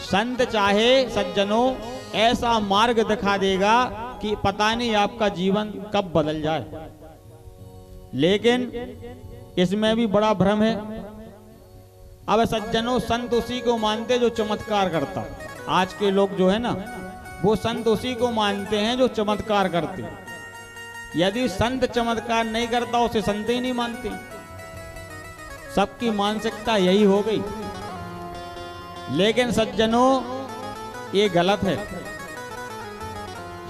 संत चाहे सज्जनों ऐसा मार्ग दिखा देगा कि पता नहीं आपका जीवन कब बदल जाए। लेकिन इसमें भी बड़ा भ्रम है। अब सज्जनों संत उसी को मानते जो चमत्कार करता। आज के लोग जो है ना, वो संत उसी को मानते हैं जो चमत्कार करते। यदि संत चमत्कार नहीं करता उसे संत ही नहीं मानते। सबकी मानसिकता यही हो गई। लेकिन सज्जनों ये गलत है।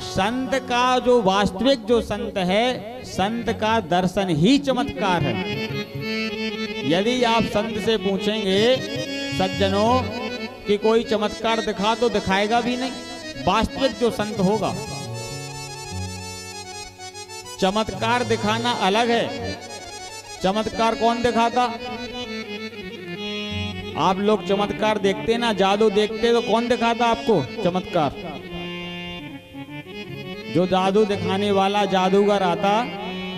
संत का जो वास्तविक जो संत है, संत का दर्शन ही चमत्कार है। यदि आप संत से पूछेंगे सज्जनों कि कोई चमत्कार दिखा, तो दिखाएगा भी नहीं। वास्तविक जो संत होगा, चमत्कार दिखाना अलग है। चमत्कार कौन दिखाता? आप लोग चमत्कार देखते ना, जादू देखते, तो कौन दिखाता आपको चमत्कार? जो जादू दिखाने वाला जादूगर आता,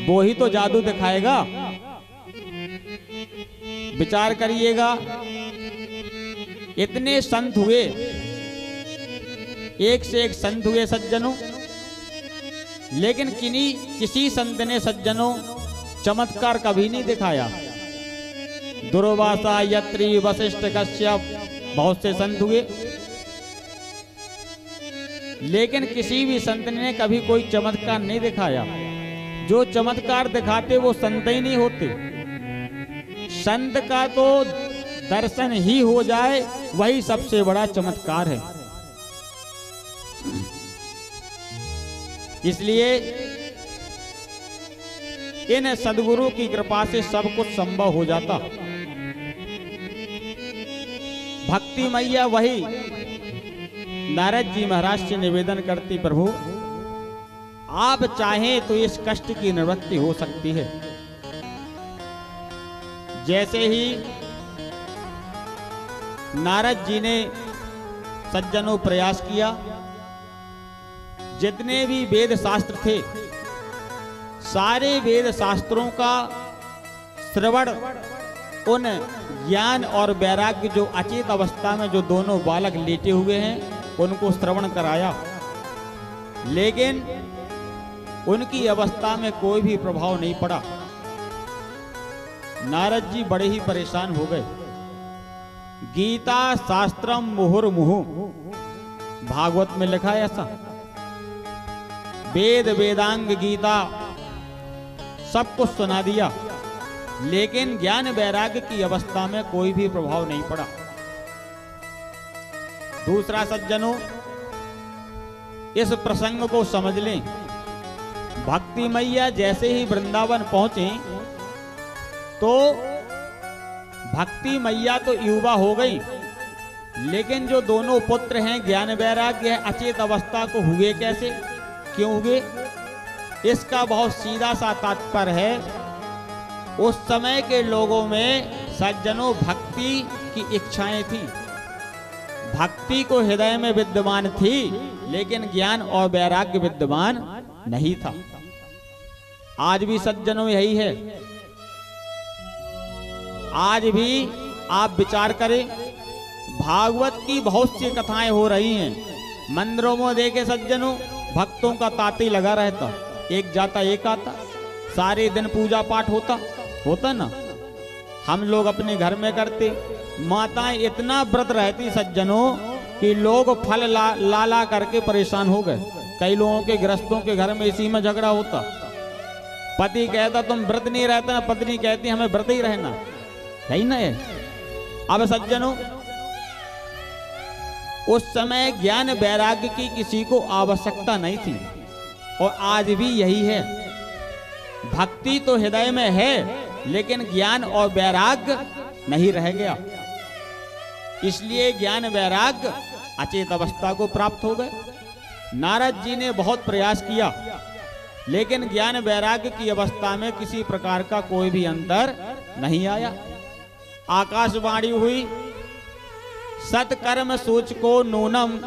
वो ही तो जादू दिखाएगा। विचार करिएगा, इतने संत हुए, एक से एक संत हुए सज्जनों, लेकिन किसी संत ने सज्जनों चमत्कार कभी नहीं दिखाया। दुर्वासा, यत्री, वशिष्ठ, कश्यप, बहुत से संत हुए, लेकिन किसी भी संत ने कभी कोई चमत्कार नहीं दिखाया। जो चमत्कार दिखाते वो संत ही नहीं होते। संत का तो दर्शन ही हो जाए, वही सबसे बड़ा चमत्कार है। इसलिए इन सद्गुरु की कृपा से सब कुछ संभव हो जाता। भक्ति मैया वही नारद जी महाराज से निवेदन करती, प्रभु आप चाहें तो इस कष्ट की निवृत्ति हो सकती है। जैसे ही नारद जी ने सज्जनों प्रयास किया, जितने भी वेद शास्त्र थे, सारे वेद शास्त्रों का श्रवण उन ज्ञान और वैराग्य जो अचेत अवस्था में जो दोनों बालक लेटे हुए हैं, उनको श्रवण कराया, लेकिन उनकी अवस्था में कोई भी प्रभाव नहीं पड़ा। नारद जी बड़े ही परेशान हो गए। गीता शास्त्रम मुहुर्मुहु, भागवत में लिखा है ऐसा। वेद वेदांग गीता सब कुछ सुना दिया, लेकिन ज्ञान वैराग्य की अवस्था में कोई भी प्रभाव नहीं पड़ा। दूसरा सज्जनों, इस प्रसंग को समझ लें। भक्ति मैया जैसे ही वृंदावन पहुंचे, तो भक्ति मैया तो युवा हो गई, लेकिन जो दोनों पुत्र हैं ज्ञान वैराग्य अचेत अवस्था को हुए कैसे, क्यों हुए? इसका बहुत सीधा सा तात्पर्य है, उस समय के लोगों में सज्जनों भक्ति की इच्छाएं थी, भक्ति को हृदय में विद्यमान थी, लेकिन ज्ञान और वैराग्य विद्यमान नहीं था। आज भी सज्जनों यही है। आज भी आप विचार करें, भागवत की बहुत सी कथाएं हो रही हैं, मंदिरों में देखे सज्जनों भक्तों का तांती लगा रहता, एक जाता एक आता, सारे दिन पूजा पाठ होता ना। हम लोग अपने घर में करते, माताएं इतना व्रत रहती सज्जनों कि लोग फल ला करके परेशान हो गए। कई लोगों के गृहस्थों के घर में इसी में झगड़ा होता। पति कहता तुम व्रत नहीं रहता ना, पत्नी कहती हमें व्रत ही रहना, सही ना है। अब सज्जनों, उस समय ज्ञान वैराग्य की किसी को आवश्यकता नहीं थी, और आज भी यही है। भक्ति तो हृदय में है, लेकिन ज्ञान और वैराग्य नहीं रह गया। इसलिए ज्ञान वैराग्य अचेत अवस्था को प्राप्त हो गए। नारद जी ने बहुत प्रयास किया, लेकिन ज्ञान वैराग्य की अवस्था में किसी प्रकार का कोई भी अंतर नहीं आया। आकाशवाणी हुई, सत्कर्म सोच को नूनम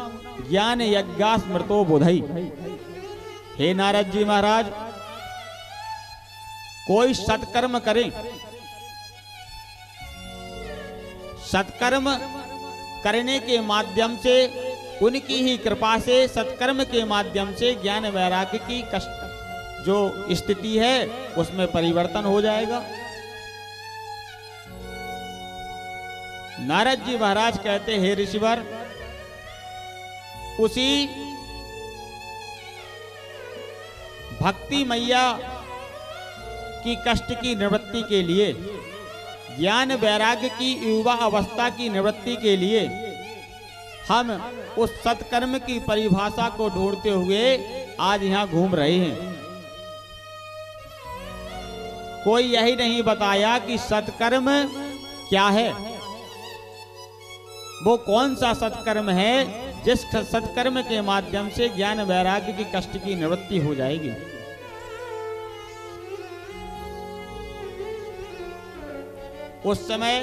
ज्ञान यज्ञास्मृतो बोधई। हे नारद जी महाराज, कोई सत्कर्म करे, सत्कर्म करने के माध्यम से, उनकी ही कृपा से, सत्कर्म के माध्यम से ज्ञान वैराग्य की कष्ट जो स्थिति है उसमें परिवर्तन हो जाएगा। नारद जी महाराज कहते, हे ऋषिवर, उसी भक्ति मैया की कष्ट की निवृत्ति के लिए, ज्ञान वैराग्य की युवा अवस्था की निवृत्ति के लिए हम उस सत्कर्म की परिभाषा को ढूंढते हुए आज यहां घूम रहे हैं। कोई यही नहीं बताया कि सत्कर्म क्या है, वो कौन सा सत्कर्म है जिस सत्कर्म के माध्यम से ज्ञान वैराग्य की कष्ट की निवृत्ति हो जाएगी। उस समय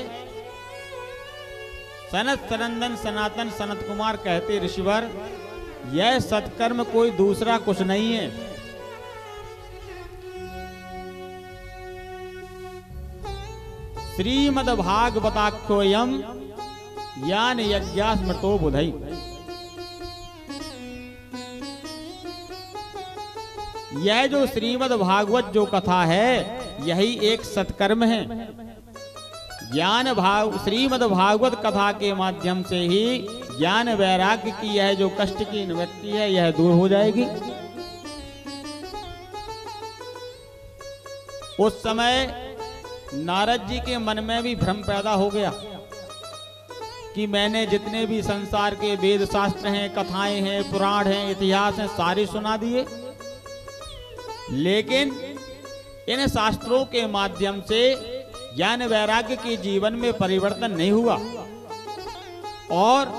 सनत सनंदन सनातन सनत कुमार कहते, ऋषिवर यह सत्कर्म कोई दूसरा कुछ नहीं है, श्रीमद्भागवताख्योऽयं ज्ञान यज्ञास्मृतो बुधई। यह जो श्रीमद् भागवत जो कथा है यही एक सत्कर्म है। श्रीमद् भागवत कथा के माध्यम से ही ज्ञान वैराग्य की यह जो कष्ट की निवृत्ति है यह दूर हो जाएगी। उस समय नारद जी के मन में भी भ्रम पैदा हो गया कि मैंने जितने भी संसार के वेद शास्त्र हैं, कथाएं हैं, पुराण हैं, इतिहास हैं, सारे सुना दिए, लेकिन इन शास्त्रों के माध्यम से ज्ञान वैराग्य के जीवन में परिवर्तन नहीं हुआ। और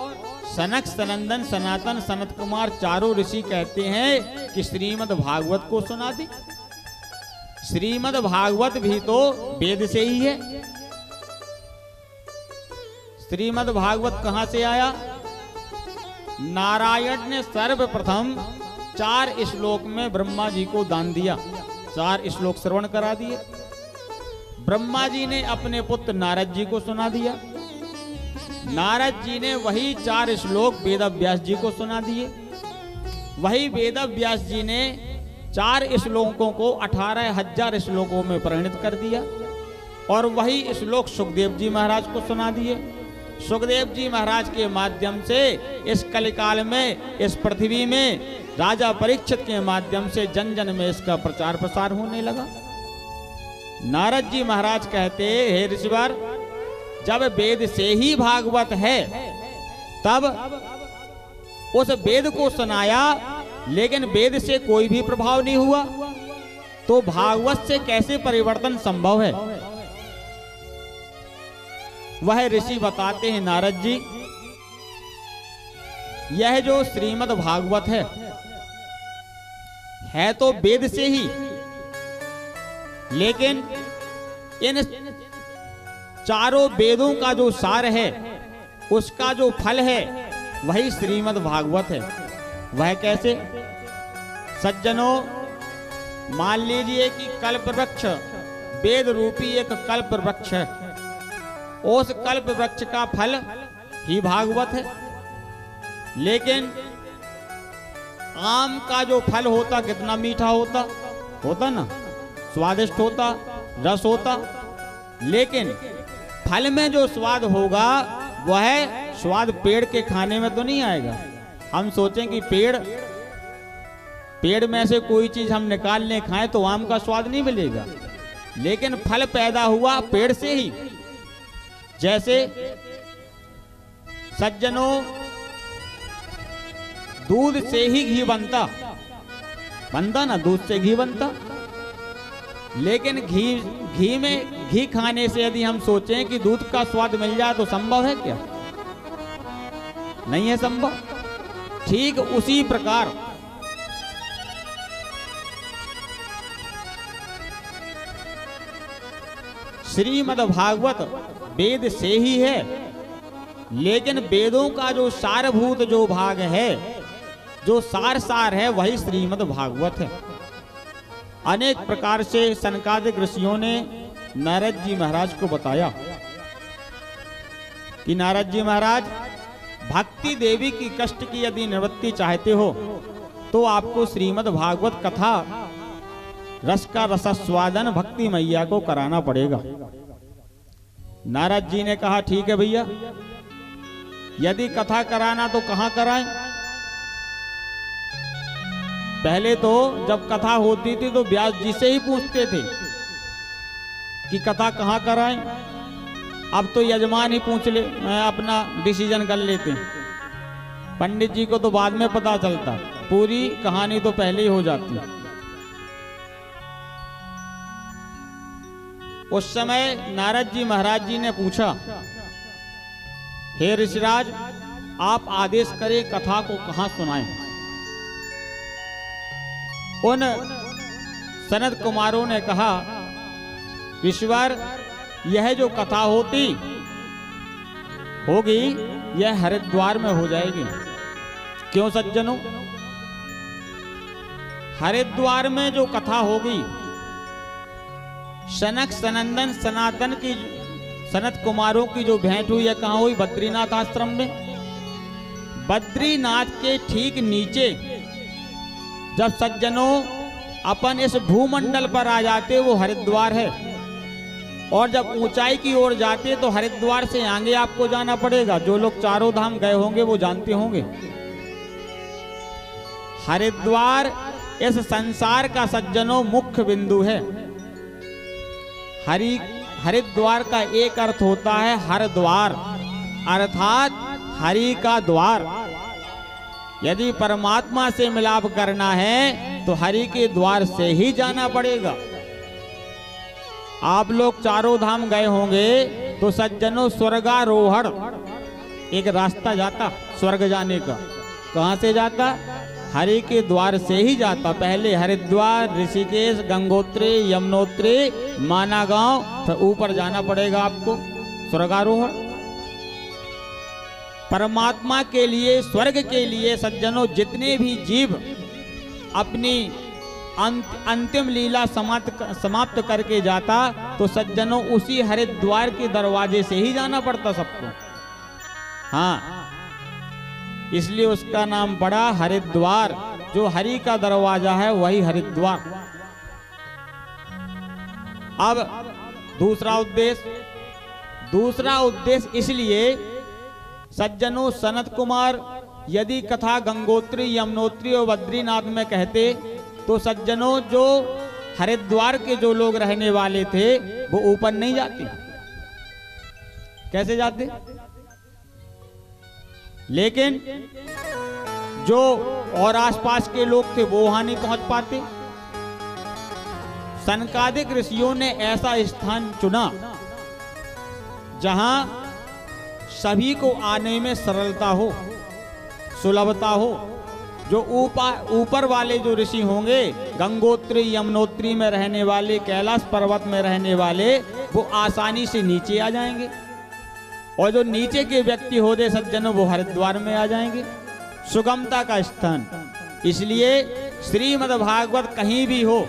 सनक सनंदन सनातन सनत कुमार चारों ऋषि कहते हैं कि श्रीमद् भागवत को सुना दी। श्रीमद् भागवत भी तो वेद से ही है। श्रीमद् भागवत कहां से आया? नारायण ने सर्वप्रथम 4 श्लोक में ब्रह्मा जी को दान दिया, 4 श्लोक श्रवण करा दिए। ब्रह्मा जी ने अपने पुत्र नारद जी को सुना दिया, नारद जी ने वही 4 श्लोक वेद व्यास जी को सुना दिए, वही वेद व्यास जी ने 4 श्लोकों को 18,000 श्लोकों में परिणत कर दिया, और वही श्लोक सुखदेव जी महाराज को सुना दिए। सुखदेव जी महाराज के माध्यम से इस कलिकाल में, इस पृथ्वी में राजा परीक्षित के माध्यम से जन जन में इसका प्रचार प्रसार होने लगा। नारद जी महाराज कहते, हे ऋषिवर, जब वेद से ही भागवत है तब उस वेद को सुनाया, लेकिन वेद से कोई भी प्रभाव नहीं हुआ, तो भागवत से कैसे परिवर्तन संभव है? वह ऋषि बताते हैं, नारद जी, यह जो श्रीमद् भागवत है तो वेद से ही, लेकिन इन चारों वेदों का जो सार है, उसका जो फल है वही श्रीमद् भागवत है। वह कैसे? सज्जनों, मान लीजिए कि कल्प वृक्ष, वेद रूपी एक कल्प वृक्ष है, उस कल्प वृक्ष का फल ही भागवत है। लेकिन आम का जो फल होता कितना मीठा होता ना, स्वादिष्ट होता, रस होता, लेकिन फल में जो स्वाद होगा वह स्वाद पेड़ के खाने में तो नहीं आएगा। हम सोचें कि पेड़ में से कोई चीज हम निकाल लें खाएं तो आम का स्वाद नहीं मिलेगा, लेकिन फल पैदा हुआ पेड़ से ही। जैसे सज्जनों, दूध से ही घी बनता ना, दूध से घी बनता, लेकिन घी खाने से यदि हम सोचें कि दूध का स्वाद मिल जाए तो संभव है क्या? नहीं है संभव। ठीक उसी प्रकार श्रीमद् भागवत वेद से ही है, लेकिन वेदों का जो सारभूत जो भाग है, जो सार है, वही श्रीमद् भागवत है। अनेक प्रकार से सनकादिक ऋषियों ने नारद जी महाराज को बताया कि नारद जी महाराज, भक्ति देवी की कष्ट की यदि निवृत्ति चाहते हो तो आपको श्रीमद् भागवत कथा रस का रसस्वादन भक्ति मैया को कराना पड़ेगा। नारद जी ने कहा, ठीक है भैया, यदि कथा कराना तो कहां कराएं? पहले तो जब कथा होती थी तो व्यास जी से ही पूछते थे कि कथा कहां कराएं। अब तो यजमान ही पूछ ले, अपना डिसीजन कर लेते हैं। पंडित जी को तो बाद में पता चलता, पूरी कहानी तो पहले ही हो जाती। उस समय नारद जी महाराज जी ने पूछा, हे ऋषिराज, आप आदेश करें कथा को कहां सुनाएं। उन सनत कुमारों ने कहा, ईश्वर, यह जो कथा होगी यह हरिद्वार में हो जाएगी। क्यों सज्जनों? हरिद्वार में जो कथा होगी, सनक सनंदन सनातन की सनत कुमारों की जो भेंट हुई है, कहां हुई? बद्रीनाथ आश्रम में। बद्रीनाथ के ठीक नीचे जब सज्जनों अपन इस भूमंडल पर आ जाते, वो हरिद्वार है। और जब ऊंचाई की ओर जाते तो हरिद्वार से आगे आपको जाना पड़ेगा। जो लोग चारों धाम गए होंगे वो जानते होंगे। हरिद्वार इस संसार का सज्जनों मुख्य बिंदु है। हरिद्वार का एक अर्थ होता है हरद्वार, अर्थात हरि का द्वार। यदि परमात्मा से मिलाप करना है तो हरि के द्वार से ही जाना पड़ेगा। आप लोग चारों धाम गए होंगे तो सज्जनों स्वर्गारोहण एक रास्ता जाता स्वर्ग जाने का। कहां से जाता? हरि के द्वार से ही जाता। पहले हरिद्वार, ऋषिकेश, गंगोत्री, यमुनोत्री, माना गांव, तो ऊपर जाना पड़ेगा आपको, स्वर्गारोहण। परमात्मा के लिए, स्वर्ग के लिए सज्जनों जितने भी जीव अपनी अंतिम लीला समाप्त करके जाता, तो सज्जनों उसी हरिद्वार के दरवाजे से ही जाना पड़ता सबको। हाँ, इसलिए उसका नाम पड़ा हरिद्वार। जो हरि का दरवाजा है वही हरिद्वार। अब दूसरा उद्देश्य इसलिए सज्जनों, सनत कुमार यदि कथा गंगोत्री, यमुनोत्री और बद्रीनाथ में कहते तो सज्जनों जो हरिद्वार के जो लोग रहने वाले थे वो ऊपर नहीं जाते। कैसे जाते? लेकिन जो और आसपास के लोग थे वो वहां नहीं पहुंच पाते। सनकादिक ऋषियों ने ऐसा स्थान चुना जहां सभी को आने में सरलता हो, सुलभता हो। जो ऊपर वाले जो ऋषि होंगे, गंगोत्री यमुनोत्री में रहने वाले, कैलाश पर्वत में रहने वाले, वो आसानी से नीचे आ जाएंगे। और जो नीचे के व्यक्ति होते सज्जनों, वो हरिद्वार में आ जाएंगे। सुगमता का स्थान। इसलिए श्रीमद् भागवत कहीं भी हो,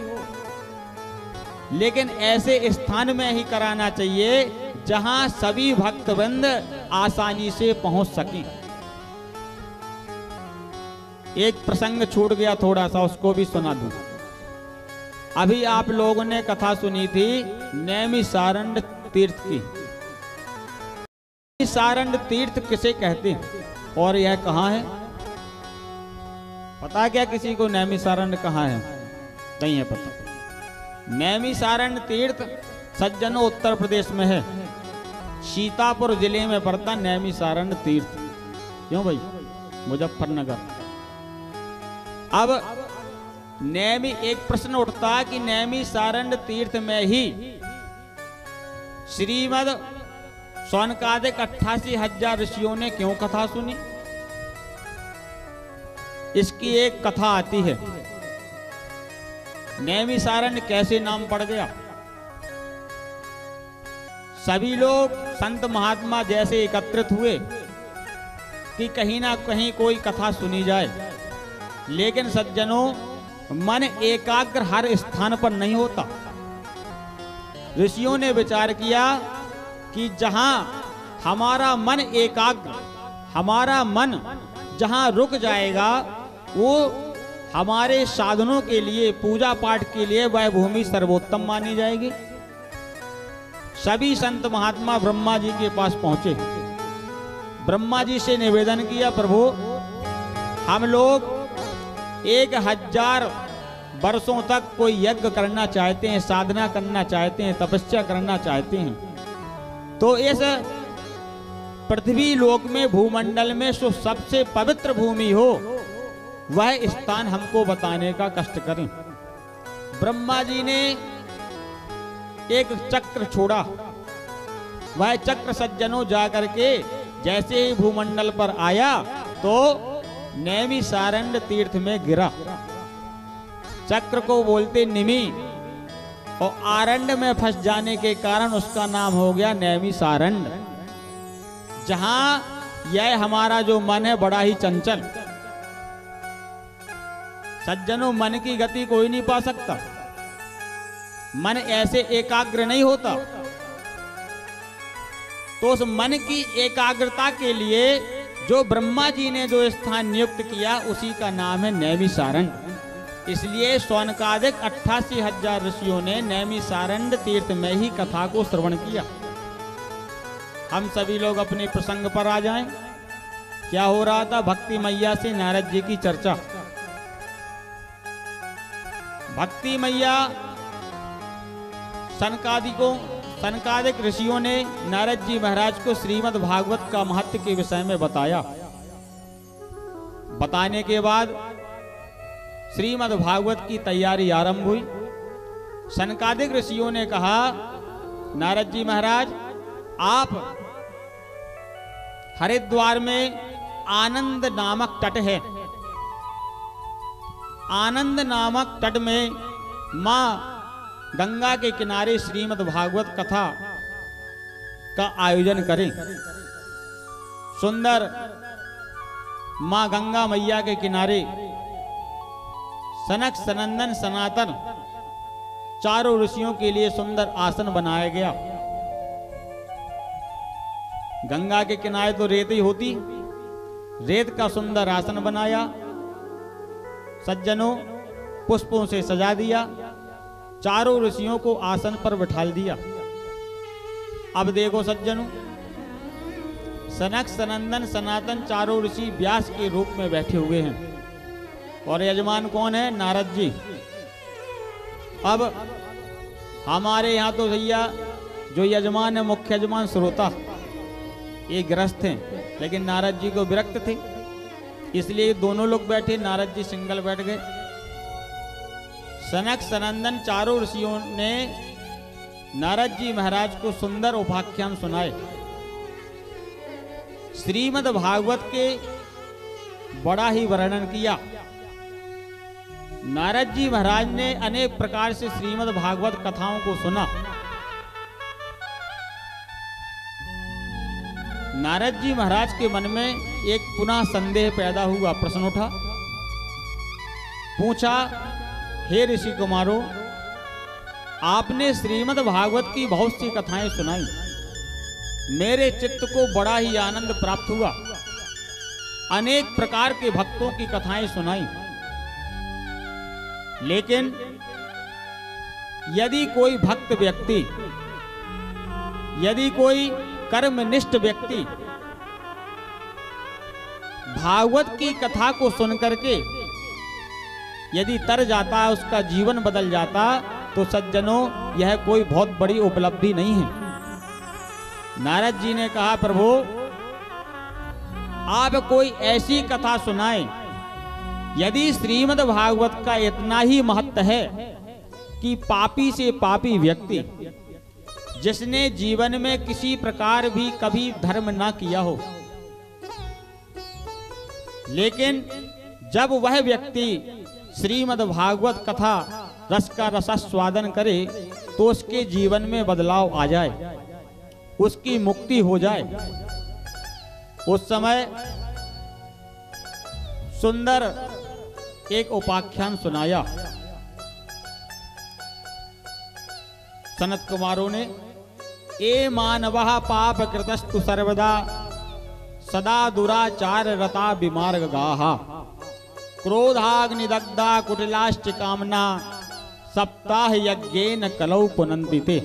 लेकिन ऐसे स्थान में ही कराना चाहिए जहां सभी भक्तवृंद आसानी से पहुंच सकें। एक प्रसंग छूट गया थोड़ा सा, उसको भी सुना दूं। अभी आप लोगों ने कथा सुनी थी नैमिषारण्य तीर्थ की। नैमिषारण्य तीर्थ किसे कहते हैं और यह कहां है? पता क्या किसी को नैमिषारण्य कहां है? नहीं है पता। नैमिषारण्य तीर्थ सज्जनों उत्तर प्रदेश में है, सीतापुर जिले में पड़ता नैमिषारण्य तीर्थ। क्यों भाई? मुजफ्फरनगर। अब एक प्रश्न उठता कि नैमिषारण्य तीर्थ में ही श्रीमद् सौनकादिक 88,000 ऋषियों ने क्यों कथा सुनी? इसकी एक कथा आती है। नैमिषारण्य कैसे नाम पड़ गया? सभी लोग संत महात्मा जैसे एकत्रित हुए कि कहीं ना कहीं कोई कथा सुनी जाए। लेकिन सज्जनों, मन एकाग्र हर स्थान पर नहीं होता। ऋषियों ने विचार किया कि जहां हमारा मन एकाग्र, हमारा मन जहां रुक जाएगा, वो हमारे साधनों के लिए, पूजा पाठ के लिए वह भूमि सर्वोत्तम मानी जाएगी। सभी संत महात्मा ब्रह्मा जी के पास पहुंचे। ब्रह्मा जी से निवेदन किया, प्रभु हम लोग 1000 वर्षों तक कोई यज्ञ करना चाहते हैं, साधना करना चाहते हैं, तपस्या करना चाहते हैं। तो इस पृथ्वी लोक में भूमंडल में जो सबसे पवित्र भूमि हो वह स्थान हमको बताने का कष्ट करें। ब्रह्मा जी ने एक चक्र छोड़ा, वह चक्र सज्जनों जाकर के जैसे ही भूमंडल पर आया तो नैमिषारण्य तीर्थ में गिरा। चक्र को बोलते निमि, और आरण्य में फंस जाने के कारण उसका नाम हो गया नैमिषारण्य। जहां यह हमारा जो मन है बड़ा ही चंचल। सज्जनों, मन की गति कोई नहीं पा सकता, मन ऐसे एकाग्र नहीं होता। तो उस मन की एकाग्रता के लिए जो ब्रह्मा जी ने जो स्थान नियुक्त किया उसी का नाम है नैमिषारण्य। इसलिए शौनकादिक 88,000 ऋषियों ने नैमिषारण्य तीर्थ में ही कथा को श्रवण किया। हम सभी लोग अपने प्रसंग पर आ जाएं। क्या हो रहा था? भक्ति मैया से नारद जी की चर्चा। भक्ति मैया सनकादिक ऋषियों ने नारद जी महाराज को श्रीमद् भागवत का महत्व के विषय में बताया। बताने के बाद श्रीमद् भागवत की तैयारी आरंभ हुई। सनकादिक ऋषियों ने कहा, नारद जी महाराज, आप हरिद्वार में आनंद नामक तट है, आनंद नामक तट में मां गंगा के किनारे श्रीमद् भागवत कथा का आयोजन करें। सुंदर मां गंगा मैया के किनारे सनक सनंदन सनातन चारों ऋषियों के लिए सुंदर आसन बनाया गया। गंगा के किनारे तो रेत ही होती, रेत का सुंदर आसन बनाया। सज्जनों, पुष्पों से सजा दिया, चारों ऋषियों को आसन पर बिठा दिया। अब देखो सज्जनों, सनक सनंदन सनातन चारों ऋषि व्यास के रूप में बैठे हुए हैं और यजमान कौन है? नारद जी। अब हमारे यहाँ तो भैया जो यजमान है, मुख्य यजमान श्रोता, ये गृहस्थ हैं, लेकिन नारद जी को विरक्त थे, इसलिए दोनों लोग बैठे, नारद जी सिंगल बैठ गए। सनक सनंदन चारों ऋषियों ने नारद जी महाराज को सुंदर उपाख्यान सुनाए। श्रीमद् भागवत के बड़ा ही वर्णन किया। नारद जी महाराज ने अनेक प्रकार से श्रीमद् भागवत कथाओं को सुना। नारद जी महाराज के मन में एक पुनः संदेह पैदा हुआ, प्रश्न उठा। पूछा, हे ऋषि कुमारों, आपने श्रीमद् भागवत की बहुत सी कथाएं सुनाई, मेरे चित्त को बड़ा ही आनंद प्राप्त हुआ। अनेक प्रकार के भक्तों की कथाएं सुनाई, लेकिन यदि कोई भक्त व्यक्ति, यदि कोई कर्मनिष्ठ व्यक्ति भागवत की कथा को सुनकर के यदि तर जाता, उसका जीवन बदल जाता, तो सज्जनों यह कोई बहुत बड़ी उपलब्धि नहीं है। नारद जी ने कहा, प्रभु आप कोई ऐसी कथा सुनाएं, यदि श्रीमद् भागवत का इतना ही महत्व है कि पापी से पापी व्यक्ति जिसने जीवन में किसी प्रकार भी कभी धर्म ना किया हो, लेकिन जब वह व्यक्ति श्रीमद् भागवत कथा रस का रसास्वादन करे तो उसके जीवन में बदलाव आ जाए, उसकी मुक्ति हो जाए। उस समय सुंदर एक उपाख्यान सुनाया सनत कुमारों ने। ए मानवः पाप कृतस्तु सर्वदा सदा दुराचार रता विमार्गाः क्रोधाग्निदग्धा कुटिलाश्च कामना सप्ताह यज्ञेन कलौ पुनन्ति ते।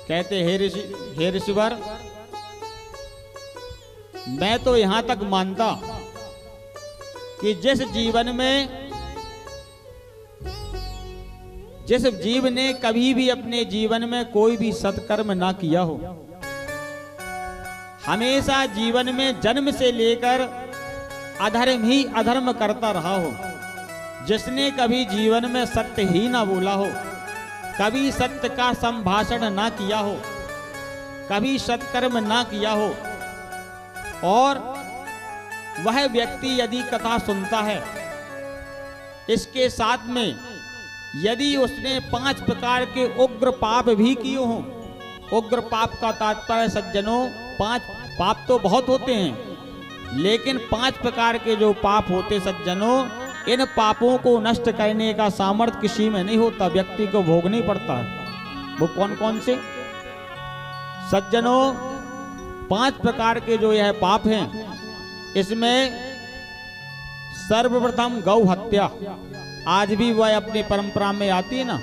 कहते हे ऋषिवर, मैं तो यहां तक मानता कि जिस जीव ने कभी भी अपने जीवन में कोई भी सत्कर्म ना किया हो, हमेशा जीवन में जन्म से लेकर अधर्म ही अधर्म करता रहा हो, जिसने कभी जीवन में सत्य ही ना बोला हो, कभी सत्य का संभाषण ना किया हो, कभी सत्कर्म ना किया हो, और वह व्यक्ति यदि कथा सुनता है, इसके साथ में यदि उसने 5 प्रकार के उग्र पाप भी किए हों, उग्र पाप का तात्पर्य सज्जनों 5 पाप तो बहुत होते हैं, लेकिन 5 प्रकार के जो पाप होते सज्जनों, इन पापों को नष्ट करने का सामर्थ्य किसी में नहीं होता, व्यक्ति को भोगना ही पड़ता है। वो कौन कौन से सज्जनों? 5 प्रकार के जो यह पाप हैं, इसमें सर्वप्रथम गौ हत्या। आज भी वह अपनी परंपरा में आती है ना,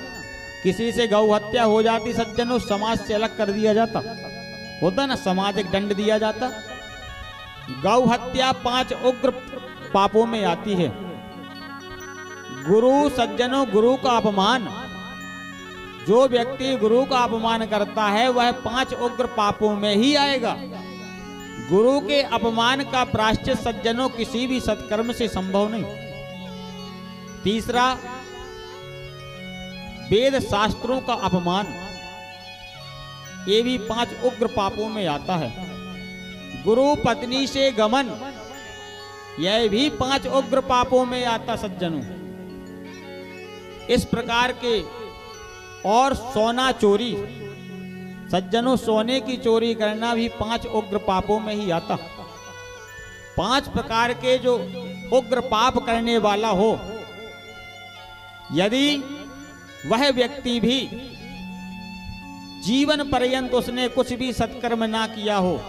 किसी से गौ हत्या हो जाती सज्जनों, समाज से अलग कर दिया जाता, होता ना, सामाजिक दंड दिया जाता। गौ हत्या 5 उग्र पापों में आती है। गुरु सज्जनों, गुरु का अपमान, जो व्यक्ति गुरु का अपमान करता है वह 5 उग्र पापों में ही आएगा। गुरु के अपमान का प्रायश्चित सज्जनों किसी भी सत्कर्म से संभव नहीं। तीसरा, वेद शास्त्रों का अपमान, ये भी 5 उग्र पापों में आता है। गुरु पत्नी से गमन, यह भी 5 उग्र पापों में आता सज्जनों। इस प्रकार के, और सोना चोरी सज्जनों, सोने की चोरी करना भी 5 उग्र पापों में ही आता। 5 प्रकार के जो उग्र पाप करने वाला हो, यदि वह व्यक्ति भी जीवन पर्यंत उसने कुछ भी सत्कर्म ना किया हो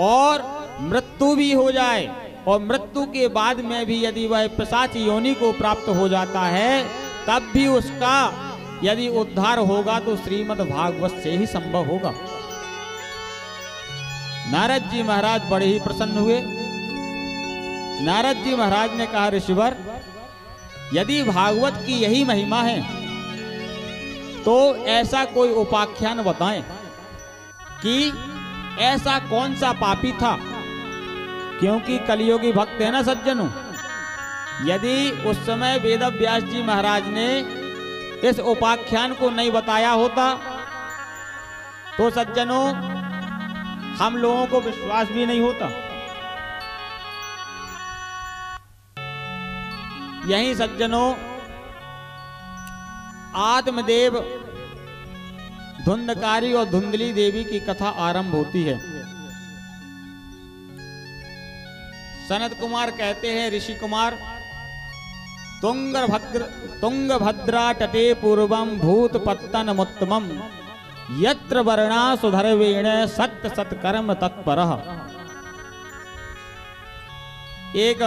और मृत्यु भी हो जाए, और मृत्यु के बाद में भी यदि वह पिशाच योनि को प्राप्त हो जाता है, तब भी उसका यदि उद्धार होगा तो श्रीमद् भागवत से ही संभव होगा। नारद जी महाराज बड़े ही प्रसन्न हुए। नारद जी महाराज ने कहा, ऋषिवर, यदि भागवत की यही महिमा है तो ऐसा कोई उपाख्यान बताएं कि ऐसा कौन सा पापी था, क्योंकि कलियुगी भक्त है ना सज्जनों। यदि उस समय वेद व्यास जी महाराज ने इस उपाख्यान को नहीं बताया होता तो सज्जनों हम लोगों को विश्वास भी नहीं होता। यही सज्जनों आत्मदेव, धुंधकारी और धुंधली देवी की कथा आरंभ होती है। सनत कुमार कहते हैं, ऋषि कुमार, तुंगभद्रा तटे पूर्वम भूतपत्तनमुत्तमम् यत्र वर्णा सुधर्वेण सत्य सत्कर्म तत्परः। एक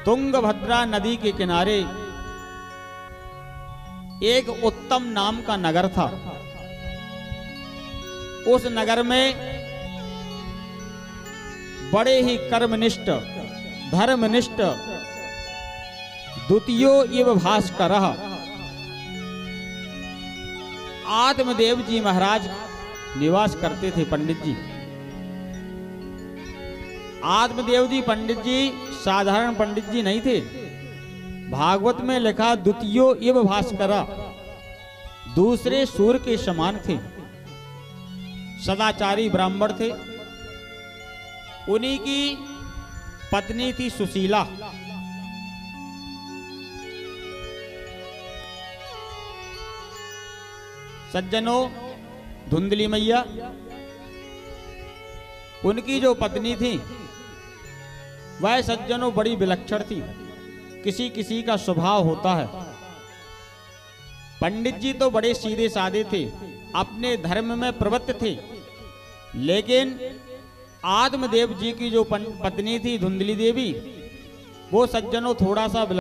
तुंगभद्रा नदी के किनारे एक उत्तम नाम का नगर था। उस नगर में बड़े ही कर्मनिष्ठ, धर्मनिष्ठ द्वितीयो इव भास्करः आत्मदेव जी महाराज निवास करते थे। पंडित जी, आत्मदेव जी पंडित जी साधारण पंडित जी नहीं थे। भागवत में लिखा द्वितीयो इव भास्करः, दूसरे सूर्य के समान थे, सदाचारी ब्राह्मण थे। उन्हीं की पत्नी थी सुशीला। सज्जनों, धुंधली मैया, उनकी जो पत्नी थी वह सज्जनों बड़ी विलक्षण थी। किसी किसी का स्वभाव होता है। पंडित जी तो बड़े सीधे साधे थे, अपने धर्म में प्रवृत्त थे, लेकिन आत्मदेव जी की जो पत्नी थी धुंधली देवी, वो सज्जनों थोड़ा सा